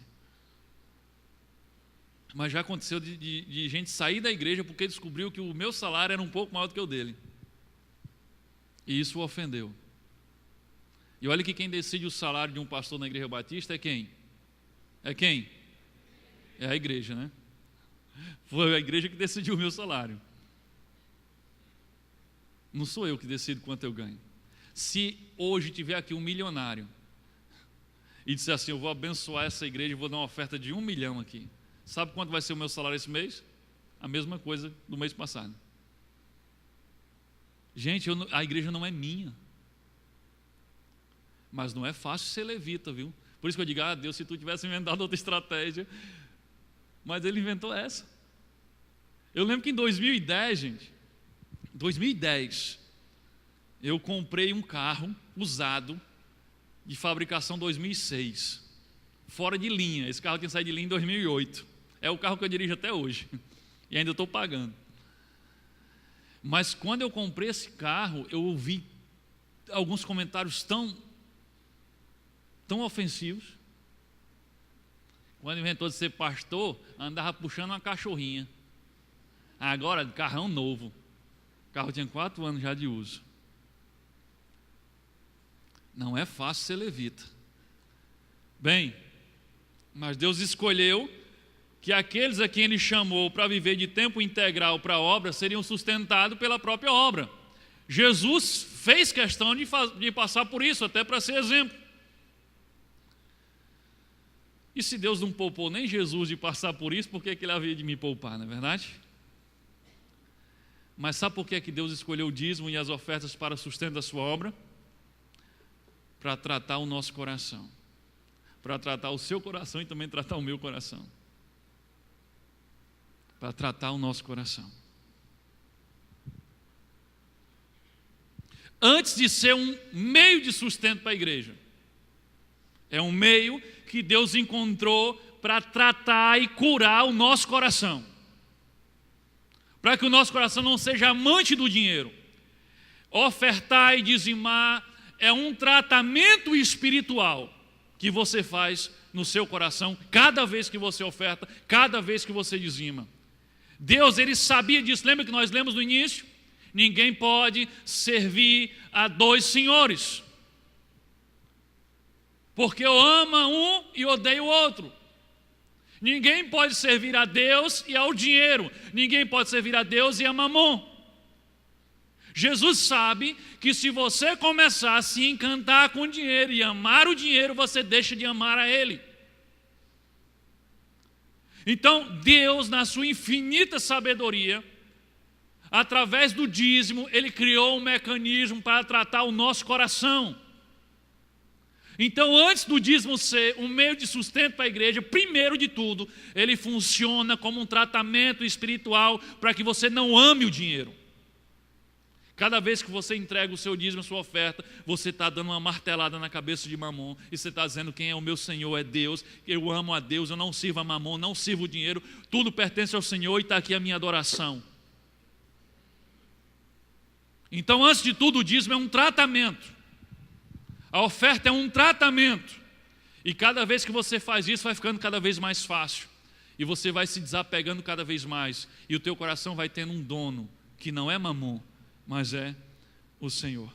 Mas já aconteceu de gente sair da igreja porque descobriu que o meu salário era um pouco maior do que o dele. E isso o ofendeu. E olha que quem decide o salário de um pastor na igreja batista é quem? É quem? É a igreja, né? Foi a igreja que decidiu o meu salário. Não sou eu que decido quanto eu ganho. Se hoje tiver aqui um milionário e disser assim, eu vou abençoar essa igreja e vou dar uma oferta de 1 milhão aqui. Sabe quanto vai ser o meu salário esse mês? A mesma coisa do mês passado. Gente, a igreja não é minha. Mas não é fácil ser levita, viu? Por isso que eu digo, Deus, se tu tivesse inventado outra estratégia. Mas ele inventou essa. Eu lembro que em 2010, gente, 2010, eu comprei um carro usado de fabricação 2006, fora de linha. Esse carro tinha saído de linha em 2008. É o carro que eu dirijo até hoje e ainda estou pagando. Mas quando eu comprei esse carro, eu ouvi alguns comentários tão ofensivos. Quando inventou de ser pastor, andava puxando uma cachorrinha. Agora, carrão novo. O carro tinha 4 anos já de uso. Não é fácil ser levita. Bem, mas Deus escolheu que aqueles a quem Ele chamou para viver de tempo integral para a obra seriam sustentados pela própria obra. Jesus fez questão de passar por isso, até para ser exemplo. E se Deus não poupou nem Jesus de passar por isso, por que Ele havia de me poupar, não é verdade? Mas sabe por que Deus escolheu o dízimo e as ofertas para sustento da sua obra? Para tratar o nosso coração. Para tratar o seu coração e também tratar o meu coração. Para tratar o nosso coração. Antes de ser um meio de sustento para a igreja, é um meio que Deus encontrou para tratar e curar o nosso coração. Para que o nosso coração não seja amante do dinheiro. Ofertar e dizimar é um tratamento espiritual que você faz no seu coração cada vez que você oferta, cada vez que você dizima. Deus, Ele sabia disso. Lembra que nós lemos no início? Ninguém pode servir a 2 senhores. Porque eu amo um e odeio o outro. Ninguém pode servir a Deus e ao dinheiro. Ninguém pode servir a Deus e a mamon. Jesus sabe que se você começar a se encantar com o dinheiro e amar o dinheiro, você deixa de amar a Ele. Então, Deus, na sua infinita sabedoria, através do dízimo, Ele criou um mecanismo para tratar o nosso coração. Então, antes do dízimo ser um meio de sustento para a igreja, primeiro de tudo, ele funciona como um tratamento espiritual para que você não ame o dinheiro. Cada vez que você entrega o seu dízimo, a sua oferta, você está dando uma martelada na cabeça de Mamon, e você está dizendo: quem é o meu Senhor é Deus, eu amo a Deus, eu não sirvo a Mamon, não sirvo o dinheiro, tudo pertence ao Senhor e está aqui a minha adoração. Então, antes de tudo, o dízimo é um tratamento. A oferta é um tratamento. E cada vez que você faz isso, vai ficando cada vez mais fácil. E você vai se desapegando cada vez mais. E o teu coração vai tendo um dono, que não é Mamon, mas é o Senhor.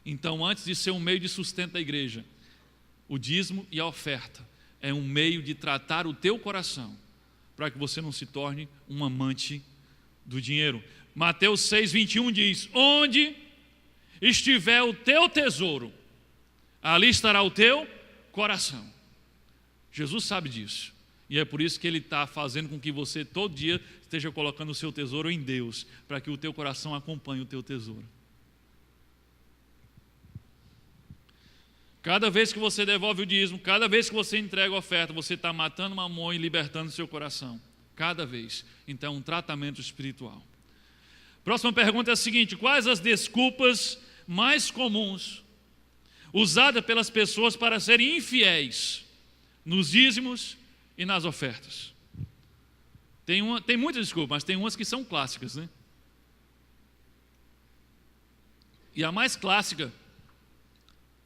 Então, antes de ser um meio de sustento da igreja, o dízimo e a oferta é um meio de tratar o teu coração, para que você não se torne um amante do dinheiro. Mateus 6:21 diz: onde estiver o teu tesouro, ali estará o teu coração. Jesus sabe disso. E é por isso que Ele está fazendo com que você todo dia esteja colocando o seu tesouro em Deus, para que o teu coração acompanhe o teu tesouro. Cada vez que você devolve o dízimo, cada vez que você entrega a oferta, você está matando Mamon e libertando o seu coração. Cada vez. Então é um tratamento espiritual. Próxima pergunta é a seguinte: quais as desculpas mais comuns usadas pelas pessoas para serem infiéis nos dízimos e nas ofertas? Tem muitas desculpas, mas tem umas que são clássicas, né? E a mais clássica,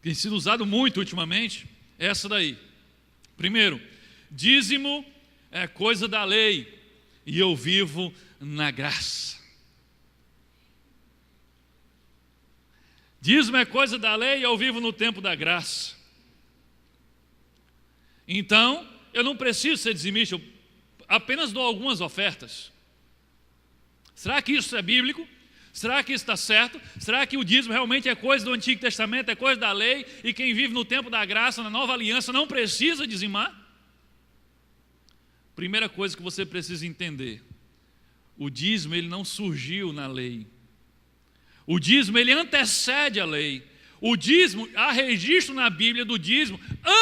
que tem sido usado muito ultimamente, é essa daí. Primeiro, dízimo é coisa da lei e eu vivo na graça. Dízimo é coisa da lei e eu vivo no tempo da graça. Então, eu não preciso ser dizimista, eu apenas dou algumas ofertas. Será que isso é bíblico? Será que isso está certo? Será que o dízimo realmente é coisa do Antigo Testamento, é coisa da lei, e quem vive no tempo da graça, na nova aliança, não precisa dizimar? Primeira coisa que você precisa entender: o dízimo ele não surgiu na lei. O dízimo ele antecede a lei. O dízimo, há registro na Bíblia do dízimo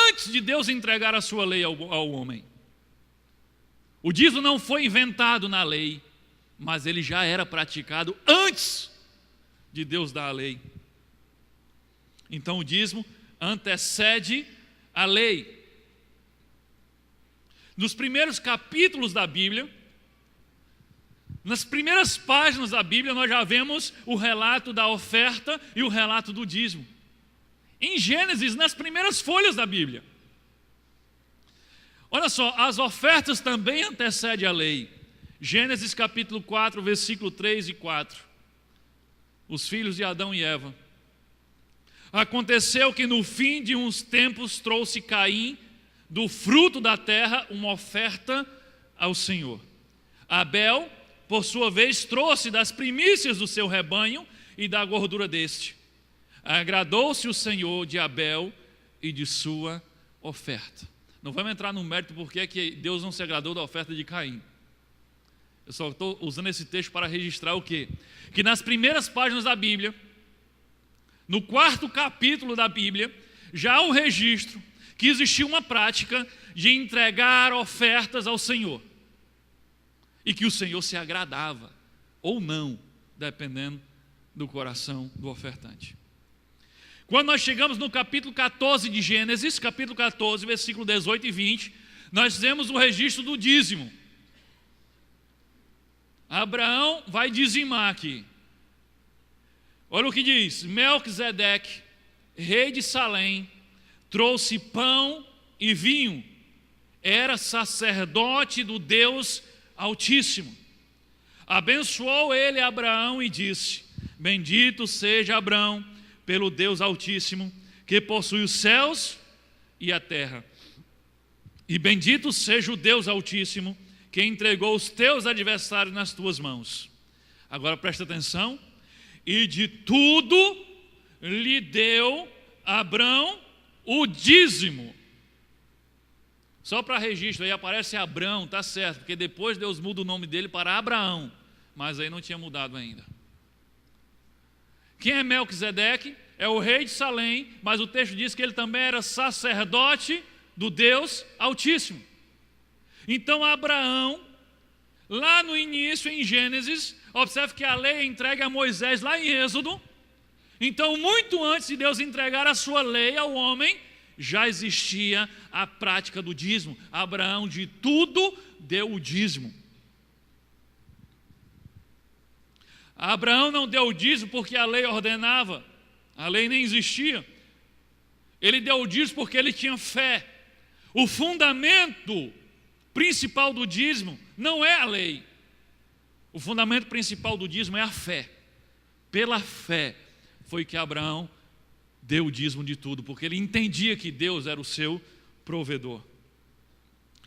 antes de Deus entregar a sua lei ao homem. O dízimo não foi inventado na lei, mas ele já era praticado antes de Deus dar a lei. Então o dízimo antecede a lei. Nos primeiros capítulos da Bíblia, nas primeiras páginas da Bíblia, nós já vemos o relato da oferta e o relato do dízimo. Em Gênesis, nas primeiras folhas da Bíblia. Olha só, as ofertas também antecedem a lei. Gênesis capítulo 4, versículo 3 e 4. Os filhos de Adão e Eva. Aconteceu que no fim de uns tempos trouxe Caim do fruto da terra uma oferta ao Senhor. Abel, por sua vez, trouxe das primícias do seu rebanho e da gordura deste. Agradou-se o Senhor de Abel e de sua oferta. Não vamos entrar no mérito porque é que Deus não se agradou da oferta de Caim. Eu só estou usando esse texto para registrar o quê? Que nas primeiras páginas da Bíblia, no 4º capítulo da Bíblia, já há um registro que existia uma prática de entregar ofertas ao Senhor. E que o Senhor se agradava, ou não, dependendo do coração do ofertante. Quando nós chegamos no capítulo 14 de Gênesis, capítulo 14, versículo 18 e 20, nós vemos o registro do dízimo. Abraão vai dizimar aqui. Olha o que diz: Melquisedeque, rei de Salém, trouxe pão e vinho, era sacerdote do Deus Altíssimo. Abençoou ele Abraão e disse: bendito seja Abraão pelo Deus Altíssimo, que possui os céus e a terra. E bendito seja o Deus Altíssimo, que entregou os teus adversários nas tuas mãos. Agora presta atenção. E de tudo lhe deu Abrão o dízimo. Só para registro, aí aparece Abrão, tá certo, porque depois Deus muda o nome dele para Abraão, mas aí não tinha mudado ainda. Quem é Melquisedeque? é o rei de Salém, mas o texto diz que ele também era sacerdote do Deus Altíssimo. Então Abraão, lá no início, em Gênesis, observe que a lei é entregue a Moisés lá em Êxodo. Então, muito antes de Deus entregar a sua lei ao homem, já existia a prática do dízimo. Abraão de tudo deu o dízimo. Abraão não deu o dízimo porque a lei ordenava, a lei nem existia. Ele deu o dízimo porque ele tinha fé. O fundamento principal do dízimo não é a lei. O fundamento principal do dízimo é a fé. Pela fé foi que Abraão deu o dízimo de tudo, porque ele entendia que Deus era o seu provedor.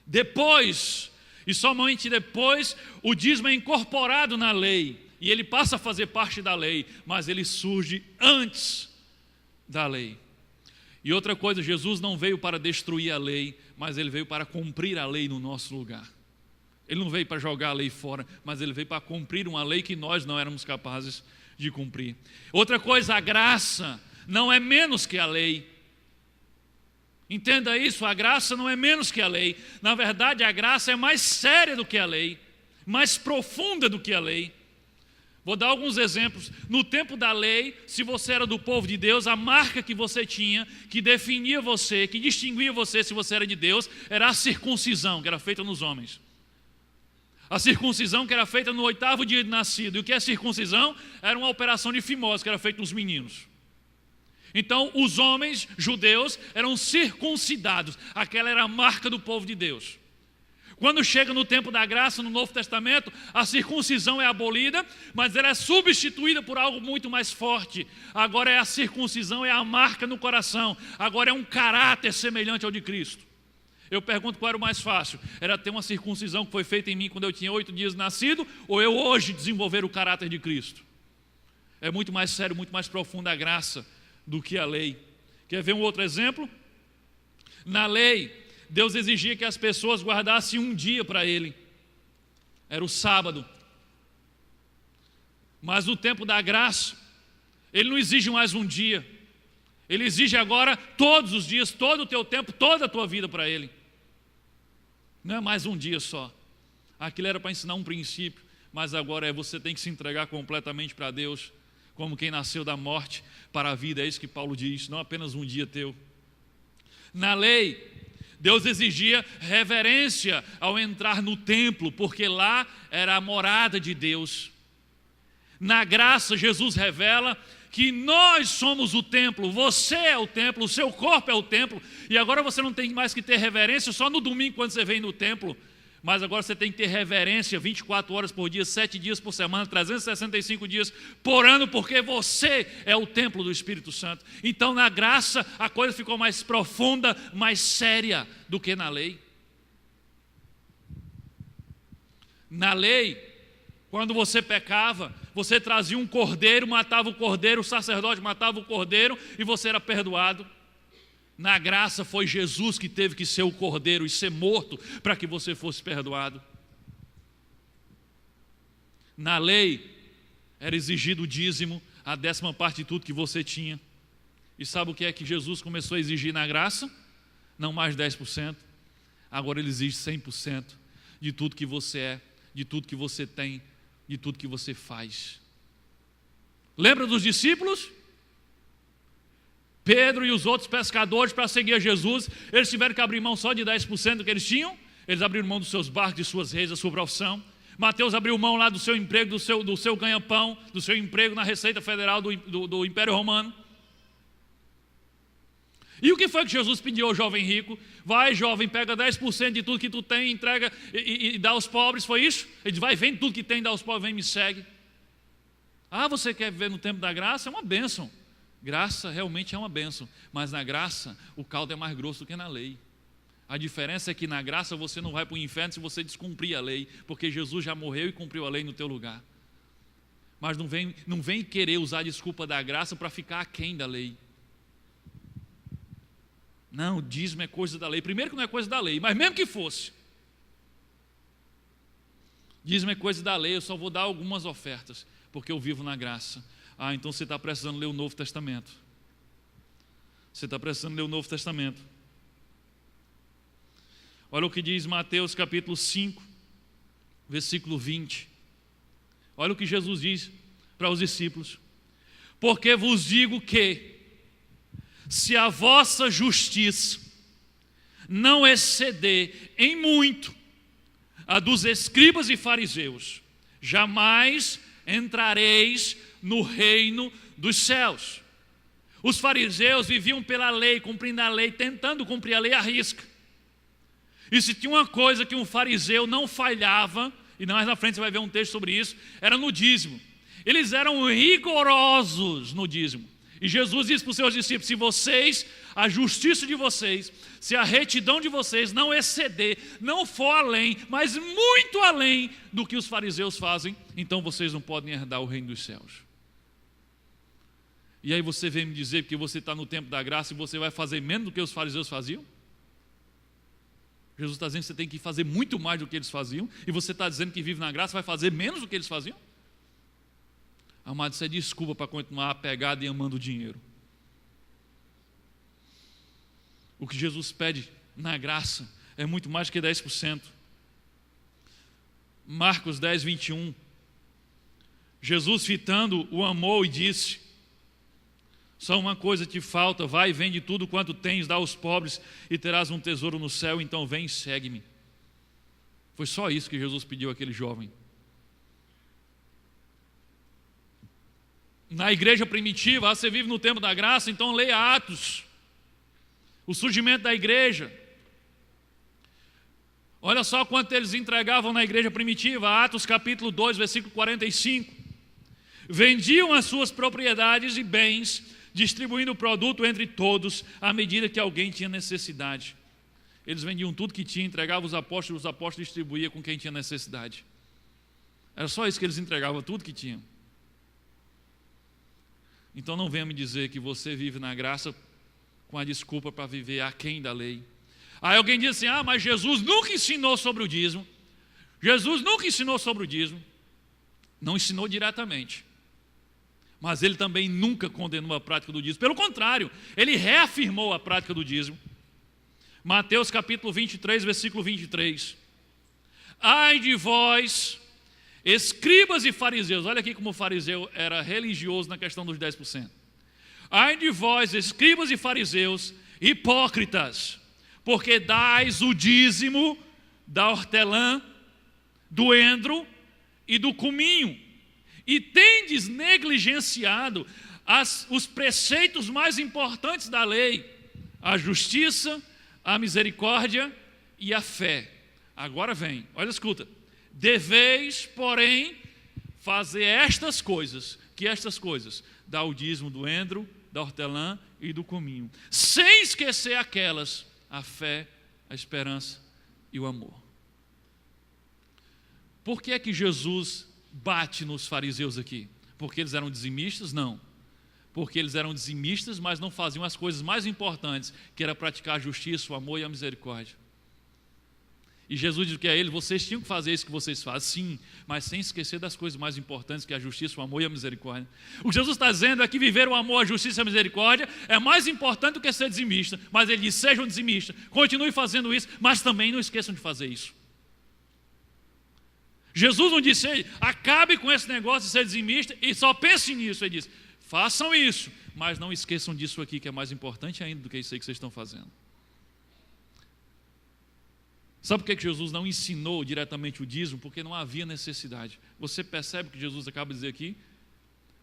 Depois, e somente depois, o dízimo é incorporado na lei, e ele passa a fazer parte da lei, mas ele surge antes da lei. E outra coisa, Jesus não veio para destruir a lei, mas ele veio para cumprir a lei no nosso lugar. Ele não veio para jogar a lei fora, mas ele veio para cumprir uma lei que nós não éramos capazes de cumprir. Outra coisa, a graça não é menos que a lei. Entenda isso, a graça não é menos que a lei. Na verdade, a graça é mais séria do que a lei, mais profunda do que a lei. Vou dar alguns exemplos. No tempo da lei, se você era do povo de Deus, a marca que você tinha, que definia você, que distinguia você se você era de Deus, era a circuncisão, que era feita nos homens. A circuncisão que era feita no 8º dia de nascido. E o que é circuncisão? Era uma operação de fimose que era feita nos meninos. Então, os homens judeus eram circuncidados. Aquela era a marca do povo de Deus. Quando chega no tempo da graça, no Novo Testamento, a circuncisão é abolida, mas ela é substituída por algo muito mais forte. Agora a circuncisão é a marca no coração. Agora é um caráter semelhante ao de Cristo. Eu pergunto qual era o mais fácil. Era ter uma circuncisão que foi feita em mim quando eu tinha 8 dias de nascido, ou eu hoje desenvolver o caráter de Cristo? É muito mais sério, muito mais profunda a graça do que a lei. Quer ver um outro exemplo? Na lei, Deus exigia que as pessoas guardassem um dia para Ele. Era o sábado. Mas no tempo da graça, Ele não exige mais um dia. Ele exige agora todos os dias, todo o teu tempo, toda a tua vida para Ele. Não é mais um dia só. Aquilo era para ensinar um princípio, mas agora você tem que se entregar completamente para Deus, como quem nasceu da morte para a vida. É isso que Paulo diz, não apenas um dia teu. Na lei, Deus exigia reverência ao entrar no templo, porque lá era a morada de Deus. Na graça, Jesus revela que nós somos o templo, você é o templo, o seu corpo é o templo, e agora você não tem mais que ter reverência só no domingo quando você vem no templo, mas agora você tem que ter reverência 24 horas por dia, 7 dias por semana, 365 dias por ano, porque você é o templo do Espírito Santo. Então na graça a coisa ficou mais profunda, mais séria do que na lei. Na lei, quando você pecava, você trazia um cordeiro, matava o cordeiro, o sacerdote matava o cordeiro e você era perdoado. Na graça foi Jesus que teve que ser o cordeiro e ser morto para que você fosse perdoado. Na lei era exigido o dízimo, a 10ª parte de tudo que você tinha. E sabe o que é que Jesus começou a exigir na graça? Não mais 10%, agora ele exige 100% de tudo que você é, de tudo que você tem, de tudo que você faz. Lembra dos discípulos? Pedro e os outros pescadores, para seguir a Jesus, eles tiveram que abrir mão só de 10% do que eles tinham. Eles abriram mão dos seus barcos, de suas redes, da sua profissão. Mateus abriu mão lá do seu emprego, do seu ganha-pão, do seu emprego na Receita Federal do Império Romano. E o que foi que Jesus pediu ao jovem rico? Vai, jovem, pega 10% de tudo que tu tem, entrega e dá aos pobres, foi isso? Ele diz, vai, vende tudo que tem, dá aos pobres, vem, me segue. Ah, você quer viver no tempo da graça? É uma bênção. Graça realmente é uma bênção, mas na graça o caldo é mais grosso do que na lei. A diferença é que na graça você não vai para o inferno se você descumprir a lei, porque Jesus já morreu e cumpriu a lei no teu lugar. Mas não vem querer usar a desculpa da graça para ficar aquém da lei. Não, o dízimo é coisa da lei. Primeiro que não é coisa da lei, mas mesmo que fosse. Dízimo é coisa da lei, eu só vou dar algumas ofertas, porque eu vivo na graça. Ah, então você está precisando ler o Novo Testamento. Você está precisando ler o Novo Testamento. Olha o que diz Mateus capítulo 5, versículo 20. Olha o que Jesus diz para os discípulos. Porque vos digo que, se a vossa justiça não exceder em muito a dos escribas e fariseus, jamais entrareis no reino dos céus. Os fariseus viviam pela lei, cumprindo a lei, tentando cumprir a lei à risca. E se tinha uma coisa que um fariseu não falhava, e mais na frente você vai ver um texto sobre isso, era no dízimo. Eles eram rigorosos no dízimo. E Jesus disse para os seus discípulos: se vocês, a justiça de vocês, se a retidão de vocês não exceder, não for além, mas muito além do que os fariseus fazem, então vocês não podem herdar o reino dos céus. E aí você vem me dizer que você está no tempo da graça e você vai fazer menos do que os fariseus faziam? Jesus está dizendo que você tem que fazer muito mais do que eles faziam, e você está dizendo que vive na graça vai fazer menos do que eles faziam? Amado, isso é desculpa para continuar apegado e amando o dinheiro. O que Jesus pede na graça é muito mais do que 10%. Marcos 10, 21. Jesus, fitando, o amou e disse: só uma coisa te falta, vai e vende tudo quanto tens, dá aos pobres e terás um tesouro no céu, então vem e segue-me. Foi só isso que Jesus pediu àquele jovem. Na igreja primitiva, você vive no tempo da graça, então leia Atos, o surgimento da igreja. Olha só quanto eles entregavam na igreja primitiva, Atos capítulo 2, versículo 45. Vendiam as suas propriedades e bens, distribuindo o produto entre todos, à medida que alguém tinha necessidade. Eles vendiam tudo que tinham, entregavam os apóstolos distribuíam com quem tinha necessidade. Era só isso que eles entregavam, tudo que tinham. Então não venha me dizer que você vive na graça com a desculpa para viver aquém da lei. Aí alguém diz assim: mas Jesus nunca ensinou sobre o dízimo. Jesus nunca ensinou sobre o dízimo. Não ensinou diretamente, mas ele também nunca condenou a prática do dízimo. Pelo contrário, ele reafirmou a prática do dízimo. Mateus capítulo 23, versículo 23. Ai de vós, escribas e fariseus. Olha aqui como o fariseu era religioso na questão dos 10%. Ai de vós, escribas e fariseus, hipócritas, porque dais o dízimo da hortelã, do endro e do cominho, e tendes negligenciado os preceitos mais importantes da lei: a justiça, a misericórdia e a fé. Agora vem, olha, escuta. Deveis, porém, fazer estas coisas. Que estas coisas? Dar o dízimo do endro, da hortelã e do cominho, sem esquecer aquelas: a fé, a esperança e o amor. Por que é que Jesus bate nos fariseus aqui? Porque eles eram dizimistas? Não. Porque eles eram dizimistas, mas não faziam as coisas mais importantes, que era praticar a justiça, o amor e a misericórdia. E Jesus diz que a eles: vocês tinham que fazer isso que vocês fazem, sim, mas sem esquecer das coisas mais importantes, que é a justiça, o amor e a misericórdia. O que Jesus está dizendo é que viver o amor, a justiça e a misericórdia é mais importante do que ser dizimista. Mas ele diz: sejam dizimistas, continue fazendo isso, mas também não esqueçam de fazer isso. Jesus não disse: acabe com esse negócio de ser dizimista e só pense nisso. Ele disse: façam isso, mas não esqueçam disso aqui, que é mais importante ainda do que isso aí que vocês estão fazendo. Sabe por que Jesus não ensinou diretamente o dízimo? Porque não havia necessidade. Você percebe o que Jesus acaba de dizer aqui?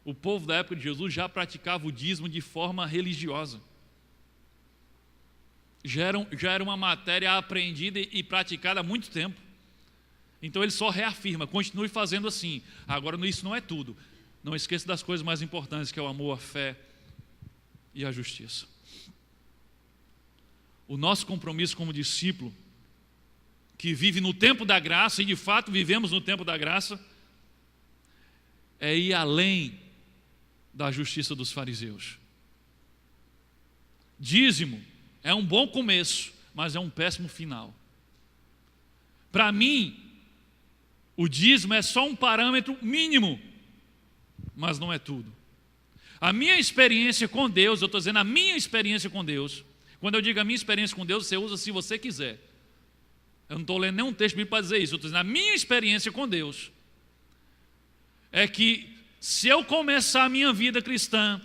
O povo da época de Jesus já praticava o dízimo de forma religiosa. Já era uma matéria aprendida e praticada há muito tempo. Então ele só reafirma: continue fazendo assim. Agora isso não é tudo. Não esqueça das coisas mais importantes, que é o amor, a fé e a justiça. O nosso compromisso como discípulo, que vive no tempo da graça, e de fato vivemos no tempo da graça, é ir além da justiça dos fariseus. Dízimo é um bom começo, mas é um péssimo final. Para mim, o dízimo é só um parâmetro mínimo, mas não é tudo. A minha experiência com Deus, eu estou dizendo a minha experiência com Deus. Quando eu digo a minha experiência com Deus, você usa se você quiser. Eu não estou lendo nenhum texto bíblico para dizer isso. Eu estou dizendo a minha experiência com Deus é que se eu começar a minha vida cristã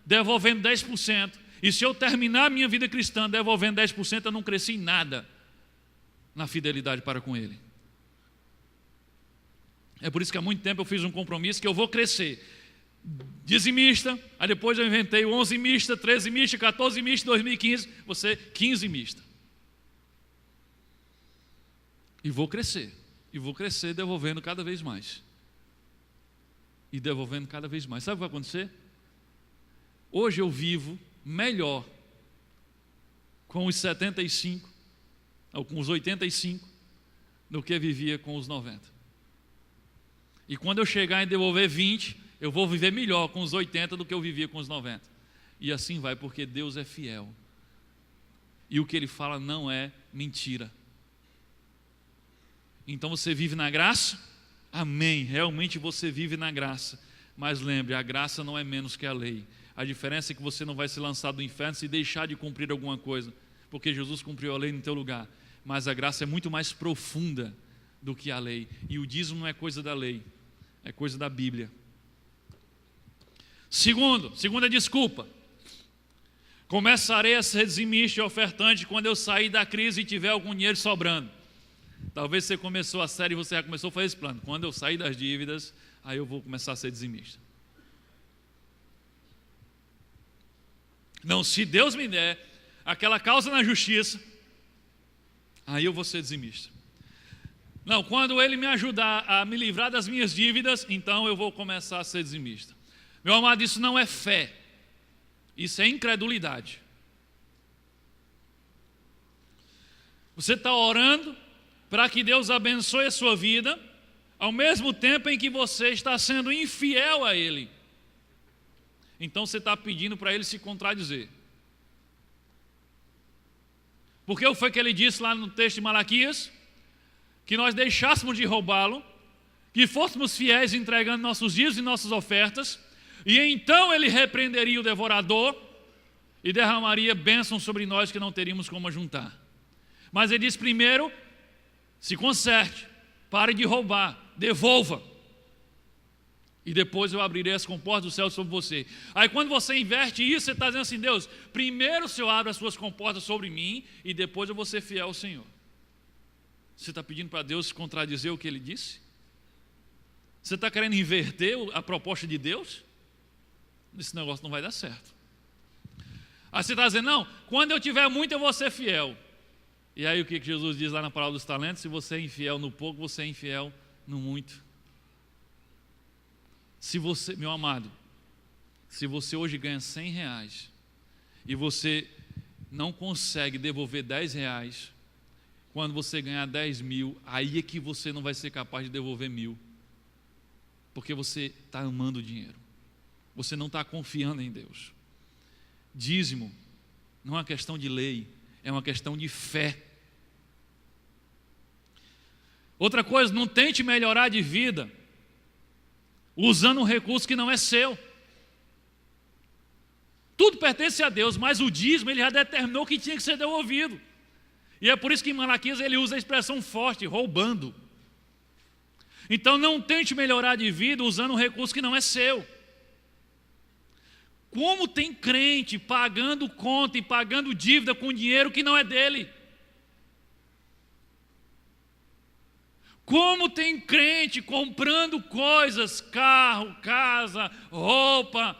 devolvendo 10%, e se eu terminar a minha vida cristã devolvendo 10%, eu não cresci em nada na fidelidade para com Ele. É por isso que há muito tempo eu fiz um compromisso que eu vou crescer. Dizimista, aí depois eu inventei 11 mista, 13 mista, 14 mista, 2015, você 15 mista. E vou crescer devolvendo cada vez mais. E devolvendo cada vez mais. Sabe o que vai acontecer? Hoje eu vivo melhor com os 75, ou com os 85, do que vivia com os 90. E quando eu chegar em devolver 20, eu vou viver melhor com os 80 do que eu vivia com os 90. E assim vai, porque Deus é fiel. E o que Ele fala não é mentira. Então você vive na graça? Amém, realmente você vive na graça. Mas lembre, a graça não é menos que a lei. A diferença é que você não vai ser lançado do inferno se deixar de cumprir alguma coisa, porque Jesus cumpriu a lei no teu lugar. Mas a graça é muito mais profunda do que a lei. E o dízimo não é coisa da lei, é coisa da Bíblia. Segunda desculpa. Começarei a ser dizimista e ofertante quando eu sair da crise e tiver algum dinheiro sobrando. Talvez você começou a série e você já começou a fazer esse plano. Quando eu sair das dívidas, aí eu vou começar a ser dizimista. Não, se Deus me der aquela causa na justiça, aí eu vou ser dizimista. Não, quando Ele me ajudar a me livrar das minhas dívidas, então eu vou começar a ser dizimista. Meu amado, isso não é fé, isso é incredulidade. Você está orando para que Deus abençoe a sua vida, ao mesmo tempo em que você está sendo infiel a Ele. Então você está pedindo para Ele se contradizer. Porque foi que Ele disse lá no texto de Malaquias? Que nós deixássemos de roubá-lo, que fôssemos fiéis entregando nossos dízimos e nossas ofertas, e então Ele repreenderia o devorador e derramaria bênção sobre nós que não teríamos como juntar. Mas Ele diz primeiro, se conserte, pare de roubar, devolva. E depois eu abrirei as comportas do céu sobre você. Aí quando você inverte isso, você está dizendo assim, Deus, primeiro o Senhor abre as suas comportas sobre mim, e depois eu vou ser fiel ao Senhor. Você está pedindo para Deus contradizer o que Ele disse? Você está querendo inverter a proposta de Deus? Esse negócio não vai dar certo. Aí você está dizendo, não, quando eu tiver muito eu vou ser fiel. E aí o que Jesus diz lá na parábola dos talentos? Se você é infiel no pouco, você é infiel no muito. Se você, meu amado, se você hoje ganha R$100 e você não consegue devolver R$10, quando você ganhar 10 mil, aí é que você não vai ser capaz de devolver 1.000. Porque você está amando o dinheiro. Você não está confiando em Deus. Dízimo não é uma questão de lei, é uma questão de fé. Outra coisa, não tente melhorar de vida usando um recurso que não é seu. Tudo pertence a Deus, mas o dízimo Ele já determinou que tinha que ser devolvido. E é por isso que em Malaquias Ele usa a expressão forte, roubando. Então não tente melhorar de vida usando um recurso que não é seu. Como tem crente pagando conta e pagando dívida com dinheiro que não é dele? Como tem crente comprando coisas, carro, casa, roupa,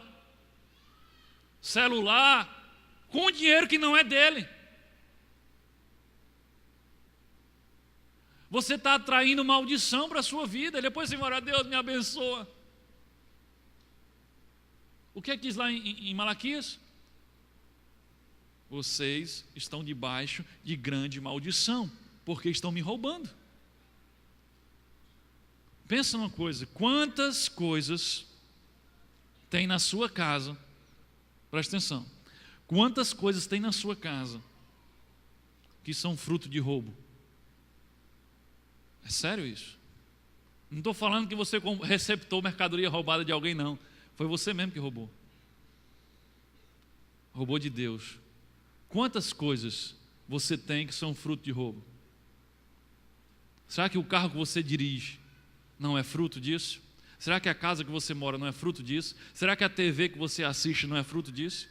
celular, com dinheiro que não é dele? Você está atraindo maldição para a sua vida. Depois você vai orar, Deus me abençoa. O que é que diz lá em Malaquias? Vocês estão debaixo de grande maldição, porque estão me roubando. Pensa numa coisa, quantas coisas tem na sua casa, presta atenção, quantas coisas tem na sua casa que são fruto de roubo? É sério isso? Não estou falando que você receptou mercadoria roubada de alguém, não. Foi você mesmo que roubou. roubou de Deus. Quantas coisas você tem que são fruto de roubo? Será que o carro que você dirige não é fruto disso? Será que a casa que você mora não é fruto disso? Será que a TV que você assiste não é fruto disso?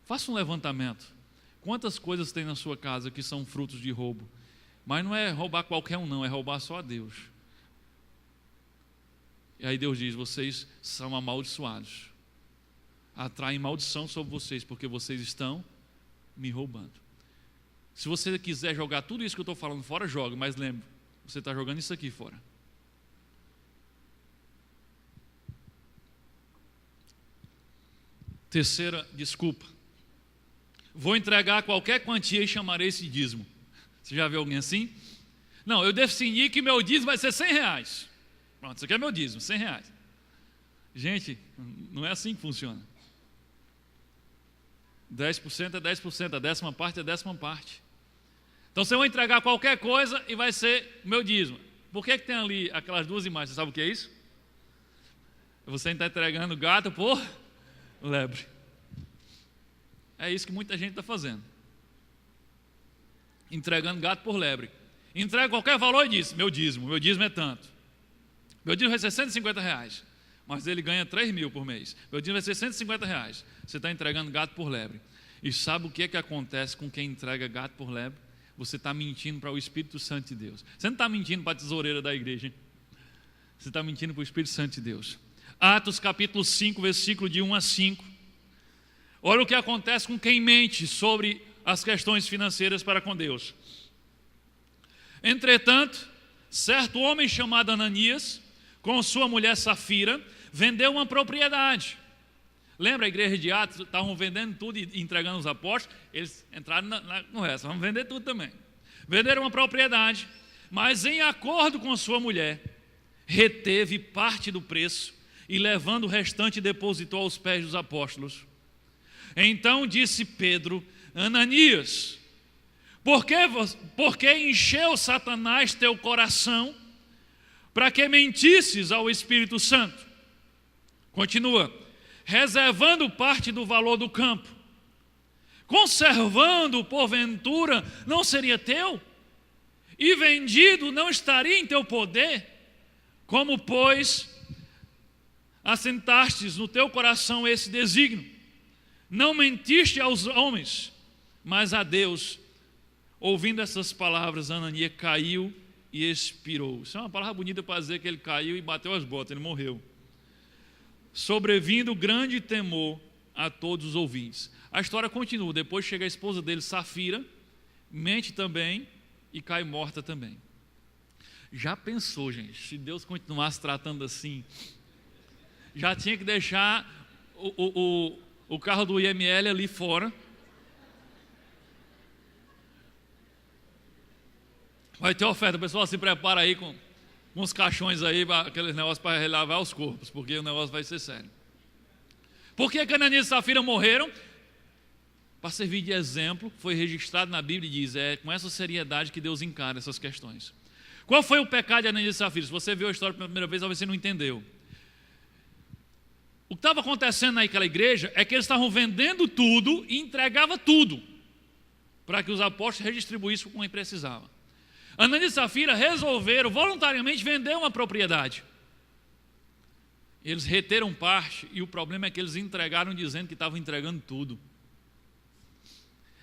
Faça um levantamento. Quantas coisas tem na sua casa que são frutos de roubo? Mas não é roubar qualquer um não, é roubar só a Deus. E aí Deus diz, vocês são amaldiçoados. Atraem maldição sobre vocês, porque vocês estão me roubando. Se você quiser jogar tudo isso que eu estou falando fora, jogue, mas lembre, você está jogando isso aqui fora. Terceira desculpa. Vou entregar qualquer quantia e chamarei esse dízimo. Você já viu alguém assim? Não, eu decidi que meu dízimo vai ser R$100. Pronto, isso aqui é meu dízimo, R$100. Gente, não é assim que funciona. 10% é 10%, a 10ª parte é a 10ª parte. Então você vai entregar qualquer coisa e vai ser meu dízimo. Por que tem ali aquelas duas imagens? Você sabe o que é isso? Você está entregando gato por lebre. É isso que muita gente está fazendo. Entregando gato por lebre. Entrega qualquer valor e diz, meu dízimo é tanto. Meu dízimo vai ser R$150, mas ele ganha 3 mil por mês. Meu dízimo vai ser R$150. Você está entregando gato por lebre. E sabe o que é que acontece com quem entrega gato por lebre? Você está mentindo para o Espírito Santo de Deus. Você não está mentindo para a tesoureira da igreja, hein? Você está mentindo para o Espírito Santo de Deus. Atos capítulo 5, versículo de 1 a 5. Olha o que acontece com quem mente sobre as questões financeiras para com Deus. Entretanto, certo homem chamado Ananias, com sua mulher Safira, vendeu uma propriedade. Lembra a igreja de Atos? Estavam vendendo tudo e entregando os apóstolos. Eles entraram na conversa, vamos vender tudo também. Venderam uma propriedade, mas em acordo com sua mulher, reteve parte do preço e levando o restante depositou aos pés dos apóstolos. Então disse Pedro, Ananias, por que encheu Satanás teu coração para que mentisses ao Espírito Santo? Continua, reservando parte do valor do campo, conservando porventura não seria teu? E vendido não estaria em teu poder? Como, pois, assentastes no teu coração esse desígnio? Não mentiste aos homens, mas a Deus. Ouvindo essas palavras, Ananias caiu e expirou. Isso é uma palavra bonita para dizer que ele caiu e bateu as botas, ele morreu. Sobrevindo grande temor a todos os ouvintes. A história continua, depois chega a esposa dele, Safira, mente também e cai morta também. Já pensou, gente, se Deus continuasse tratando assim, já tinha que deixar o carro do IML ali fora. Vai ter oferta, o pessoal se prepara aí com uns caixões aí, aqueles negócios para relavar os corpos, porque o negócio vai ser sério. Por que Ananias e Safira morreram? Para servir de exemplo, foi registrado na Bíblia e diz, é com essa seriedade que Deus encara essas questões. Qual foi o pecado de Ananias e Safira? Se você viu a história pela primeira vez, talvez você não entendeu. O que estava acontecendo naquela igreja é que eles estavam vendendo tudo e entregavam tudo para que os apóstolos redistribuíssem com quem precisava. Ananias e Safira resolveram voluntariamente vender uma propriedade. Eles reteram parte e o problema é que eles entregaram dizendo que estavam entregando tudo.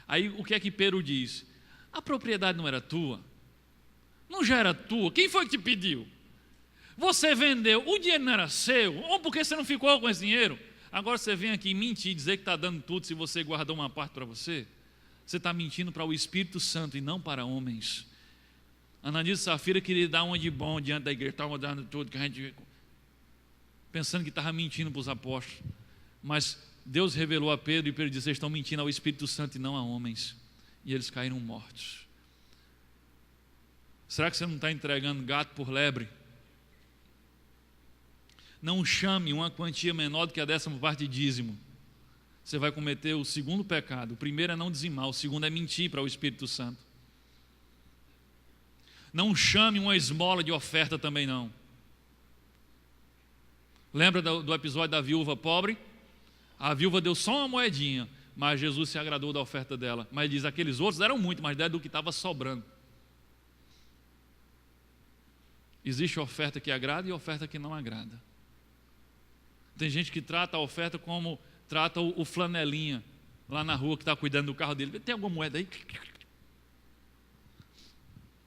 Aí o que é que Pedro diz? A propriedade não era tua? Não já era tua? Quem foi que te pediu? Você vendeu, o dinheiro não era seu? Ou porque você não ficou com esse dinheiro? Agora você vem aqui mentir, dizer que está dando tudo se você guardou uma parte para você? Você está mentindo para o Espírito Santo e não para homens. Ananias e Safira queria dar uma de bom diante da igreja, estavam dando tudo, que a gente pensando que estava mentindo para os apóstolos. Mas Deus revelou a Pedro e Pedro disse, vocês estão mentindo ao Espírito Santo e não a homens. E eles caíram mortos. Será que você não está entregando gato por lebre? Não chame uma quantia menor do que a 10ª parte de dízimo. Você vai cometer o segundo pecado. O primeiro é não dizimar, o segundo é mentir para o Espírito Santo. Não chame uma esmola de oferta também não. Lembra do episódio da viúva pobre? A viúva deu só uma moedinha, mas Jesus se agradou da oferta dela. Mas diz, aqueles outros deram muito, mas deram do que estava sobrando. Existe oferta que agrada e oferta que não agrada. Tem gente que trata a oferta como trata o flanelinha lá na rua que está cuidando do carro dele. Tem alguma moeda aí?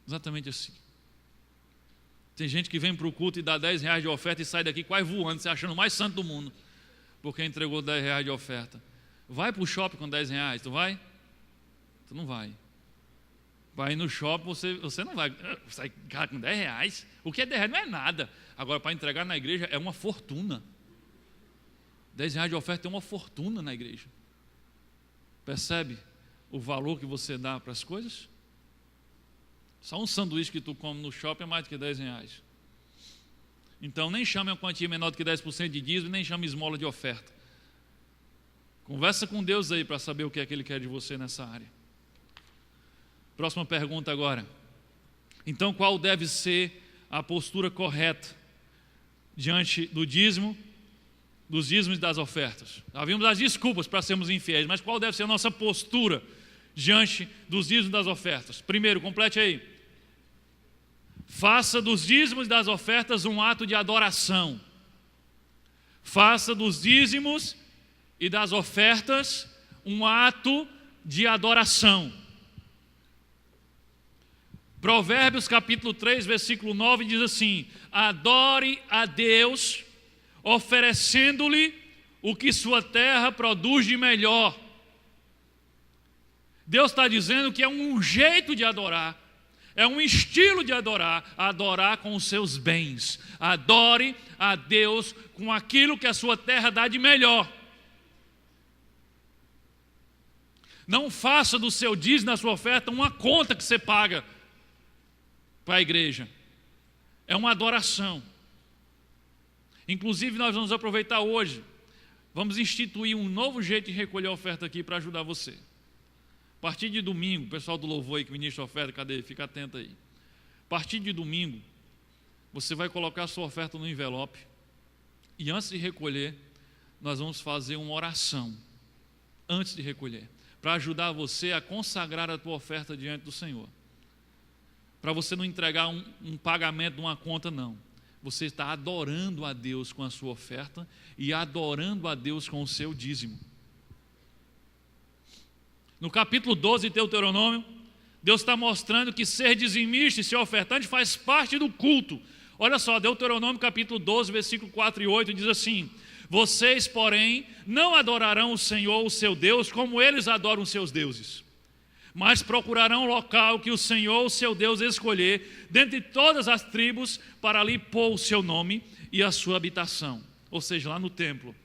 Exatamente assim. Tem gente que vem para o culto e dá 10 reais de oferta e sai daqui quase voando, se achando o mais santo do mundo, porque entregou 10 reais de oferta. Vai para o shopping com 10 reais, tu vai? Tu não vai. Vai no shopping, você não vai. Sai com 10 reais. O que é 10 reais não é nada. Agora, para entregar na igreja é uma fortuna. 10 reais de oferta é uma fortuna na igreja. Percebe o valor que você dá para as coisas? Só um sanduíche que tu come no shopping é mais do que 10 reais. Então nem chame uma quantia menor do que 10% de dízimo, nem chame esmola de oferta. Conversa com Deus aí para saber o que é que Ele quer de você nessa área. Próxima pergunta agora. Então qual deve ser a postura correta diante do dízimo, dos dízimos e das ofertas? Já vimos as desculpas para sermos infiéis, mas qual deve ser a nossa postura diante dos dízimos e das ofertas? Primeiro, complete aí. Faça dos dízimos e das ofertas um ato de adoração. Faça dos dízimos e das ofertas um ato de adoração. Provérbios capítulo 3, versículo 9 diz assim: adore a Deus, oferecendo-lhe o que sua terra produz de melhor. Deus está dizendo que é um jeito de adorar, é um estilo de adorar, adorar com os seus bens. Adore a Deus com aquilo que a sua terra dá de melhor. Não faça do seu dízimo, da sua oferta, uma conta que você paga para a igreja. É uma adoração. Inclusive nós vamos aproveitar hoje, vamos instituir um novo jeito de recolher a oferta aqui para ajudar você. A partir de domingo, o pessoal do louvor aí que ministra a oferta, cadê? Fica atento aí. A partir de domingo, você vai colocar a sua oferta no envelope e antes de recolher, nós vamos fazer uma oração antes de recolher, para ajudar você a consagrar a tua oferta diante do Senhor. Para você não entregar um pagamento de uma conta, não. Você está adorando a Deus com a sua oferta e adorando a Deus com o seu dízimo. No capítulo 12 de Deuteronômio, Deus está mostrando que ser dizimista e ser ofertante faz parte do culto. Olha só, Deuteronômio capítulo 12, versículo 4 e 8 diz assim: vocês, porém, não adorarão o Senhor, o seu Deus, como eles adoram os seus deuses, mas procurarão o local que o Senhor, o seu Deus, escolher, dentre todas as tribos, para ali pôr o seu nome e a sua habitação, ou seja, lá no templo.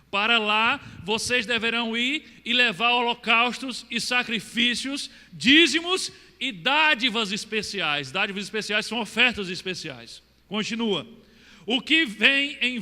Para lá vocês deverão ir e levar holocaustos e sacrifícios, dízimos e dádivas especiais. Dádivas especiais são ofertas especiais. Continua. O que em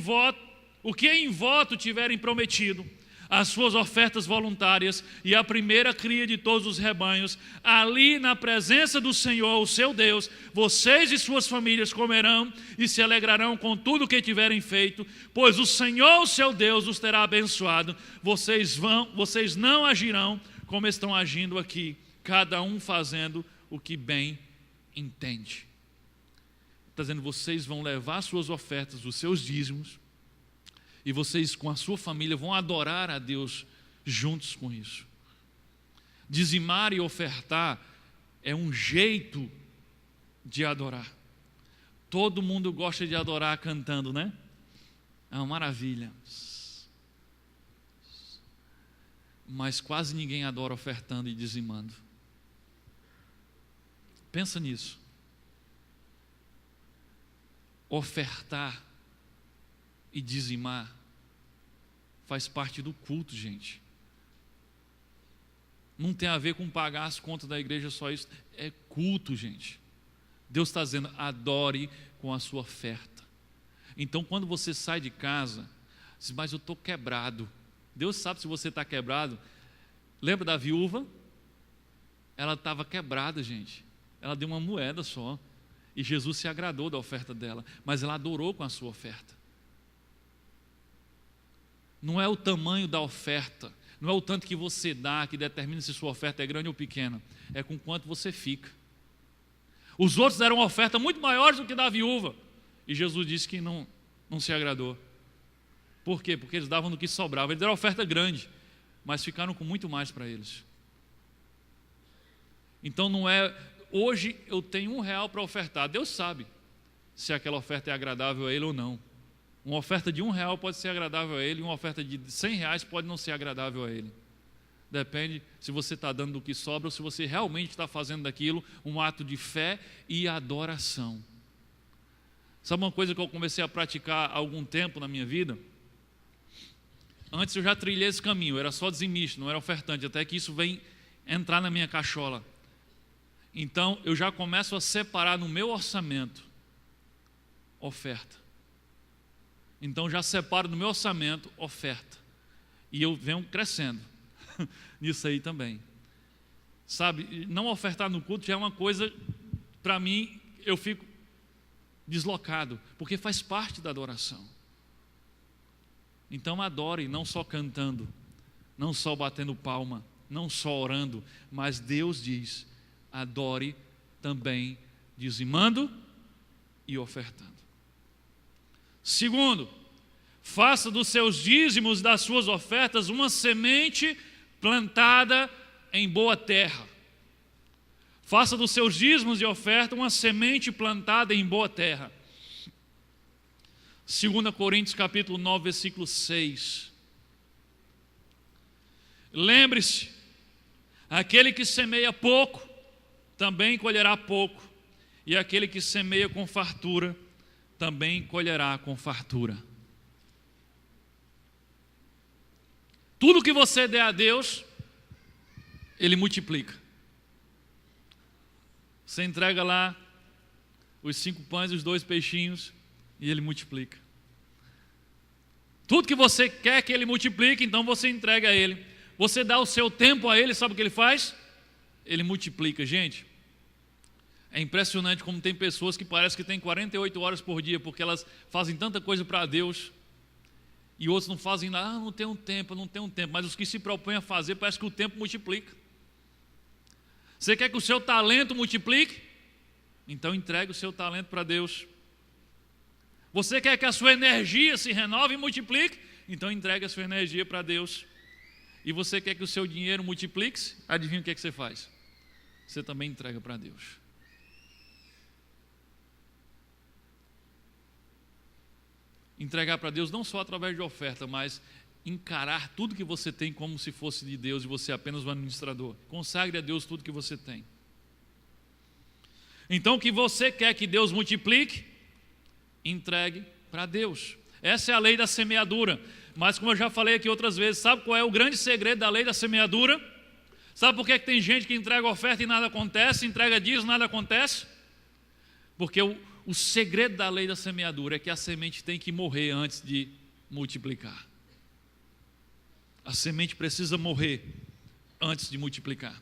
voto tiverem prometido, as suas ofertas voluntárias e a primeira cria de todos os rebanhos, ali na presença do Senhor, o seu Deus, vocês e suas famílias comerão e se alegrarão com tudo o que tiverem feito, pois o Senhor, o seu Deus, os terá abençoado. Vocês não agirão como estão agindo aqui, cada um fazendo o que bem entende. Está dizendo, vocês vão levar suas ofertas, os seus dízimos, e vocês com a sua família vão adorar a Deus juntos com isso. Dizimar e ofertar é um jeito de adorar. Todo mundo gosta de adorar cantando, né? É uma maravilha. Mas quase ninguém adora ofertando e dizimando. Pensa nisso. Ofertar e dizimar faz parte do culto, gente. Não tem a ver com pagar as contas da igreja, só isso. É culto, gente. Deus está dizendo, adore com a sua oferta. Então, quando você sai de casa, diz, mas eu estou quebrado. Deus sabe se você está quebrado. Lembra da viúva? Ela estava quebrada, gente. Ela deu uma moeda só. E Jesus se agradou da oferta dela. Mas ela adorou com a sua oferta. Não é o tamanho da oferta, não é o tanto que você dá que determina se sua oferta é grande ou pequena, é com quanto você fica. Os outros deram uma oferta muito maior do que da viúva, e Jesus disse que não se agradou. Por quê? Porque eles davam do que sobrava. Eles deram uma oferta grande, mas ficaram com muito mais para eles. Então não é, hoje eu tenho R$1 para ofertar, Deus sabe se aquela oferta é agradável a Ele ou não. Uma oferta de R$1 pode ser agradável a Ele, e uma oferta de R$100 pode não ser agradável a Ele. Depende se você está dando do que sobra ou se você realmente está fazendo daquilo um ato de fé e adoração. Sabe uma coisa que eu comecei a praticar há algum tempo na minha vida? Antes eu já trilhei esse caminho, eu era só dizimista, não era ofertante, até que isso vem entrar na minha cachola. Então eu já começo a separar no meu orçamento oferta. Então já separo no meu orçamento oferta. E eu venho crescendo nisso aí também. Sabe, não ofertar no culto já é uma coisa, para mim, eu fico deslocado, porque faz parte da adoração. Então adore, não só cantando, não só batendo palma, não só orando, mas Deus diz, adore também dizimando e ofertando. Segundo, faça dos seus dízimos e das suas ofertas uma semente plantada em boa terra. Faça dos seus dízimos e oferta uma semente plantada em boa terra. 2 Coríntios capítulo 9, versículo 6. Lembre-se, aquele que semeia pouco, também colherá pouco, e aquele que semeia com fartura, também colherá com fartura. Tudo que você der a Deus, Ele multiplica. Você entrega lá os 5 pães e os 2 peixinhos, e Ele multiplica. Tudo que você quer que Ele multiplique, então você entrega a Ele. Você dá o seu tempo a Ele, sabe o que Ele faz? Ele multiplica, gente. É impressionante como tem pessoas que parece que têm 48 horas por dia, porque elas fazem tanta coisa para Deus, e outros não fazem nada, não tenho tempo, mas os que se propõem a fazer, parece que o tempo multiplica. Você quer que o seu talento multiplique? Então entregue o seu talento para Deus. Você quer que a sua energia se renove e multiplique? Então entregue a sua energia para Deus. E você quer que o seu dinheiro multiplique-se? Adivinha o que é que você faz? Você também entrega para Deus. Entregar para Deus não só através de oferta, mas encarar tudo que você tem como se fosse de Deus e você é apenas um administrador. Consagre a Deus tudo que você tem. Então o que você quer que Deus multiplique, entregue para Deus. Essa é a lei da semeadura. Mas como eu já falei aqui outras vezes, sabe qual é o grande segredo da lei da semeadura? Sabe por que tem gente que entrega oferta e nada acontece, entrega dízimo e nada acontece? Porque o segredo da lei da semeadura é que a semente tem que morrer antes de multiplicar. A semente precisa morrer antes de multiplicar.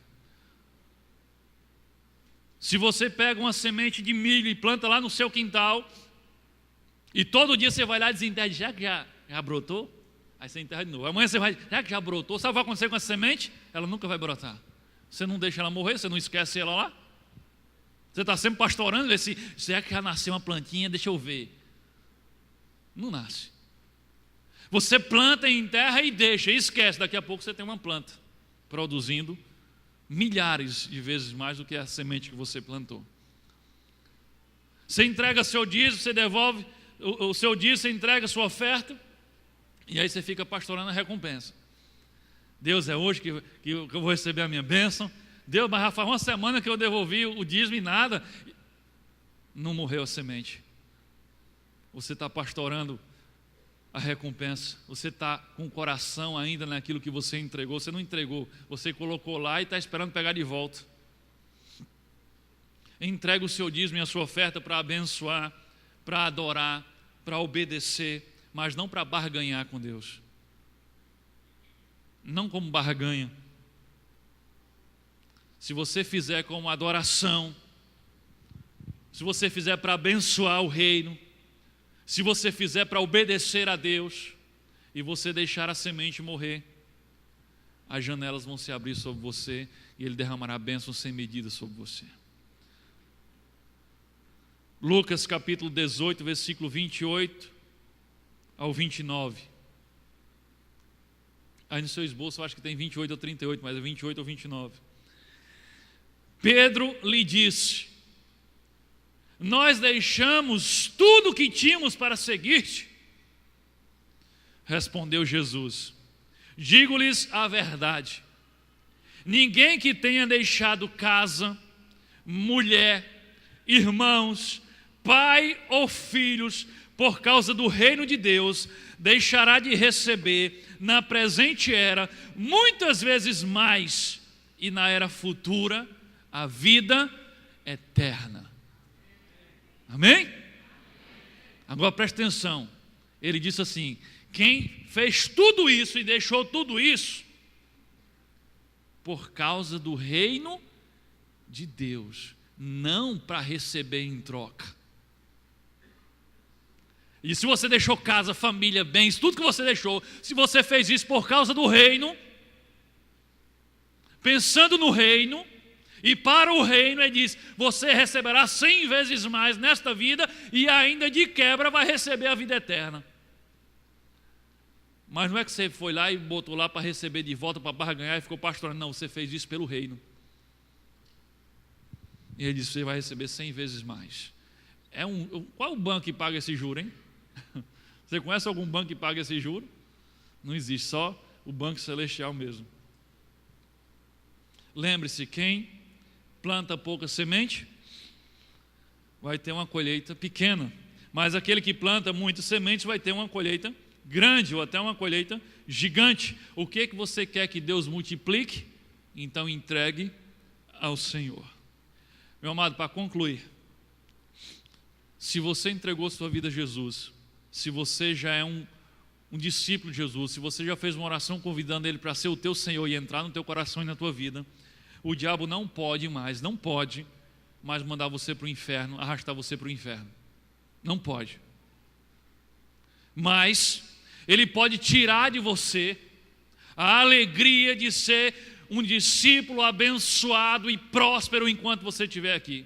Se você pega uma semente de milho e planta lá no seu quintal, e todo dia você vai lá e desenterra, já brotou? Aí você enterra de novo. Amanhã você vai, já brotou, sabe o que vai acontecer com essa semente? Ela nunca vai brotar. Você não deixa ela morrer, você não esquece ela lá. Você está sempre pastorando, vê se será que já nasceu uma plantinha, deixa eu ver. Não nasce. Você planta em terra e deixa, e esquece, daqui a pouco você tem uma planta produzindo milhares de vezes mais do que a semente que você plantou. Você entrega seu dízimo, você devolve o seu dízimo, você entrega a sua oferta, e aí você fica pastorando a recompensa. Deus, é hoje que eu vou receber a minha bênção. Deus, mas já faz uma semana que eu devolvi o dízimo e nada. Não morreu a semente. Você está pastorando a recompensa. Você está com o coração ainda naquilo que você entregou. Você não entregou, você colocou lá e está esperando pegar de volta. Entrega o seu dízimo e a sua oferta para abençoar, para adorar, para obedecer, mas não para barganhar com Deus. Não como barganha. Se você fizer como adoração, se você fizer para abençoar o reino, se você fizer para obedecer a Deus, e você deixar a semente morrer, as janelas vão se abrir sobre você e Ele derramará bênçãos sem medida sobre você. Lucas capítulo 18, versículo 28 ao 29. Aí no seu esboço eu acho que tem 28 ou 38, mas é 28 ou 29. Pedro lhe disse: nós deixamos tudo o que tínhamos para seguir-te. Respondeu Jesus: digo-lhes a verdade, ninguém que tenha deixado casa, mulher, irmãos, pai ou filhos, por causa do reino de Deus, deixará de receber na presente era muitas vezes mais, e na era futura a vida eterna. Amém? Agora preste atenção. Ele disse assim: quem fez tudo isso e deixou tudo isso por causa do reino de Deus, não para receber em troca. E se você deixou casa, família, bens, tudo que você deixou, se você fez isso por causa do reino, pensando no reino e para o reino, ele diz: você receberá 100 vezes mais nesta vida e ainda de quebra vai receber a vida eterna. Mas não é que você foi lá e botou lá para receber de volta, para barganhar e ficou pastorando. Não, você fez isso pelo reino. E ele disse: você vai receber 100 vezes mais. Qual é o banco que paga esse juro, hein? Você conhece algum banco que paga esse juro? Não existe, só o banco celestial mesmo. Lembre-se, quem planta pouca semente vai ter uma colheita pequena, mas aquele que planta muitas sementes vai ter uma colheita grande ou até uma colheita gigante. O que você quer que Deus multiplique? Então entregue ao Senhor. Meu amado, para concluir, se você entregou sua vida a Jesus, se você já é um discípulo de Jesus, se você já fez uma oração convidando Ele para ser o teu Senhor e entrar no teu coração e na tua vida, o diabo não pode mais mandar você para o inferno, arrastar você para o inferno. Não pode. Mas ele pode tirar de você a alegria de ser um discípulo abençoado e próspero enquanto você estiver aqui.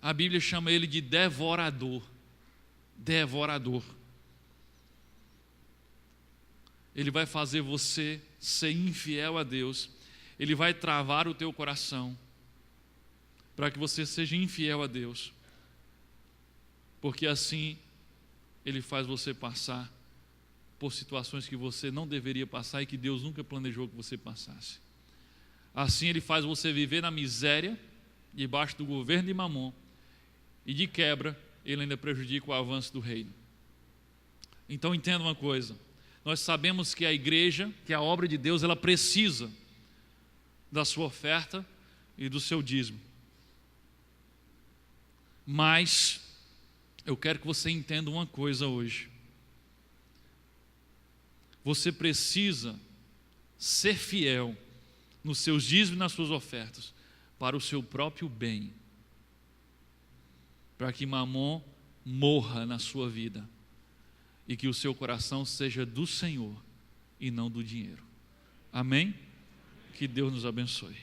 A Bíblia chama ele de devorador. Devorador. Ele vai fazer você ser infiel a Deus. Ele vai travar o teu coração para que você seja infiel a Deus. Porque assim ele faz você passar por situações que você não deveria passar e que Deus nunca planejou que você passasse. Assim ele faz você viver na miséria, debaixo do governo de Mamon, e de quebra ele ainda prejudica o avanço do reino. Então entenda uma coisa: nós sabemos que a igreja, que a obra de Deus, ela precisa da sua oferta e do seu dízimo. Mas eu quero que você entenda uma coisa hoje. Você precisa ser fiel nos seus dízimos e nas suas ofertas para o seu próprio bem, para que Mamon morra na sua vida e que o seu coração seja do Senhor e não do dinheiro. Amém? Que Deus nos abençoe.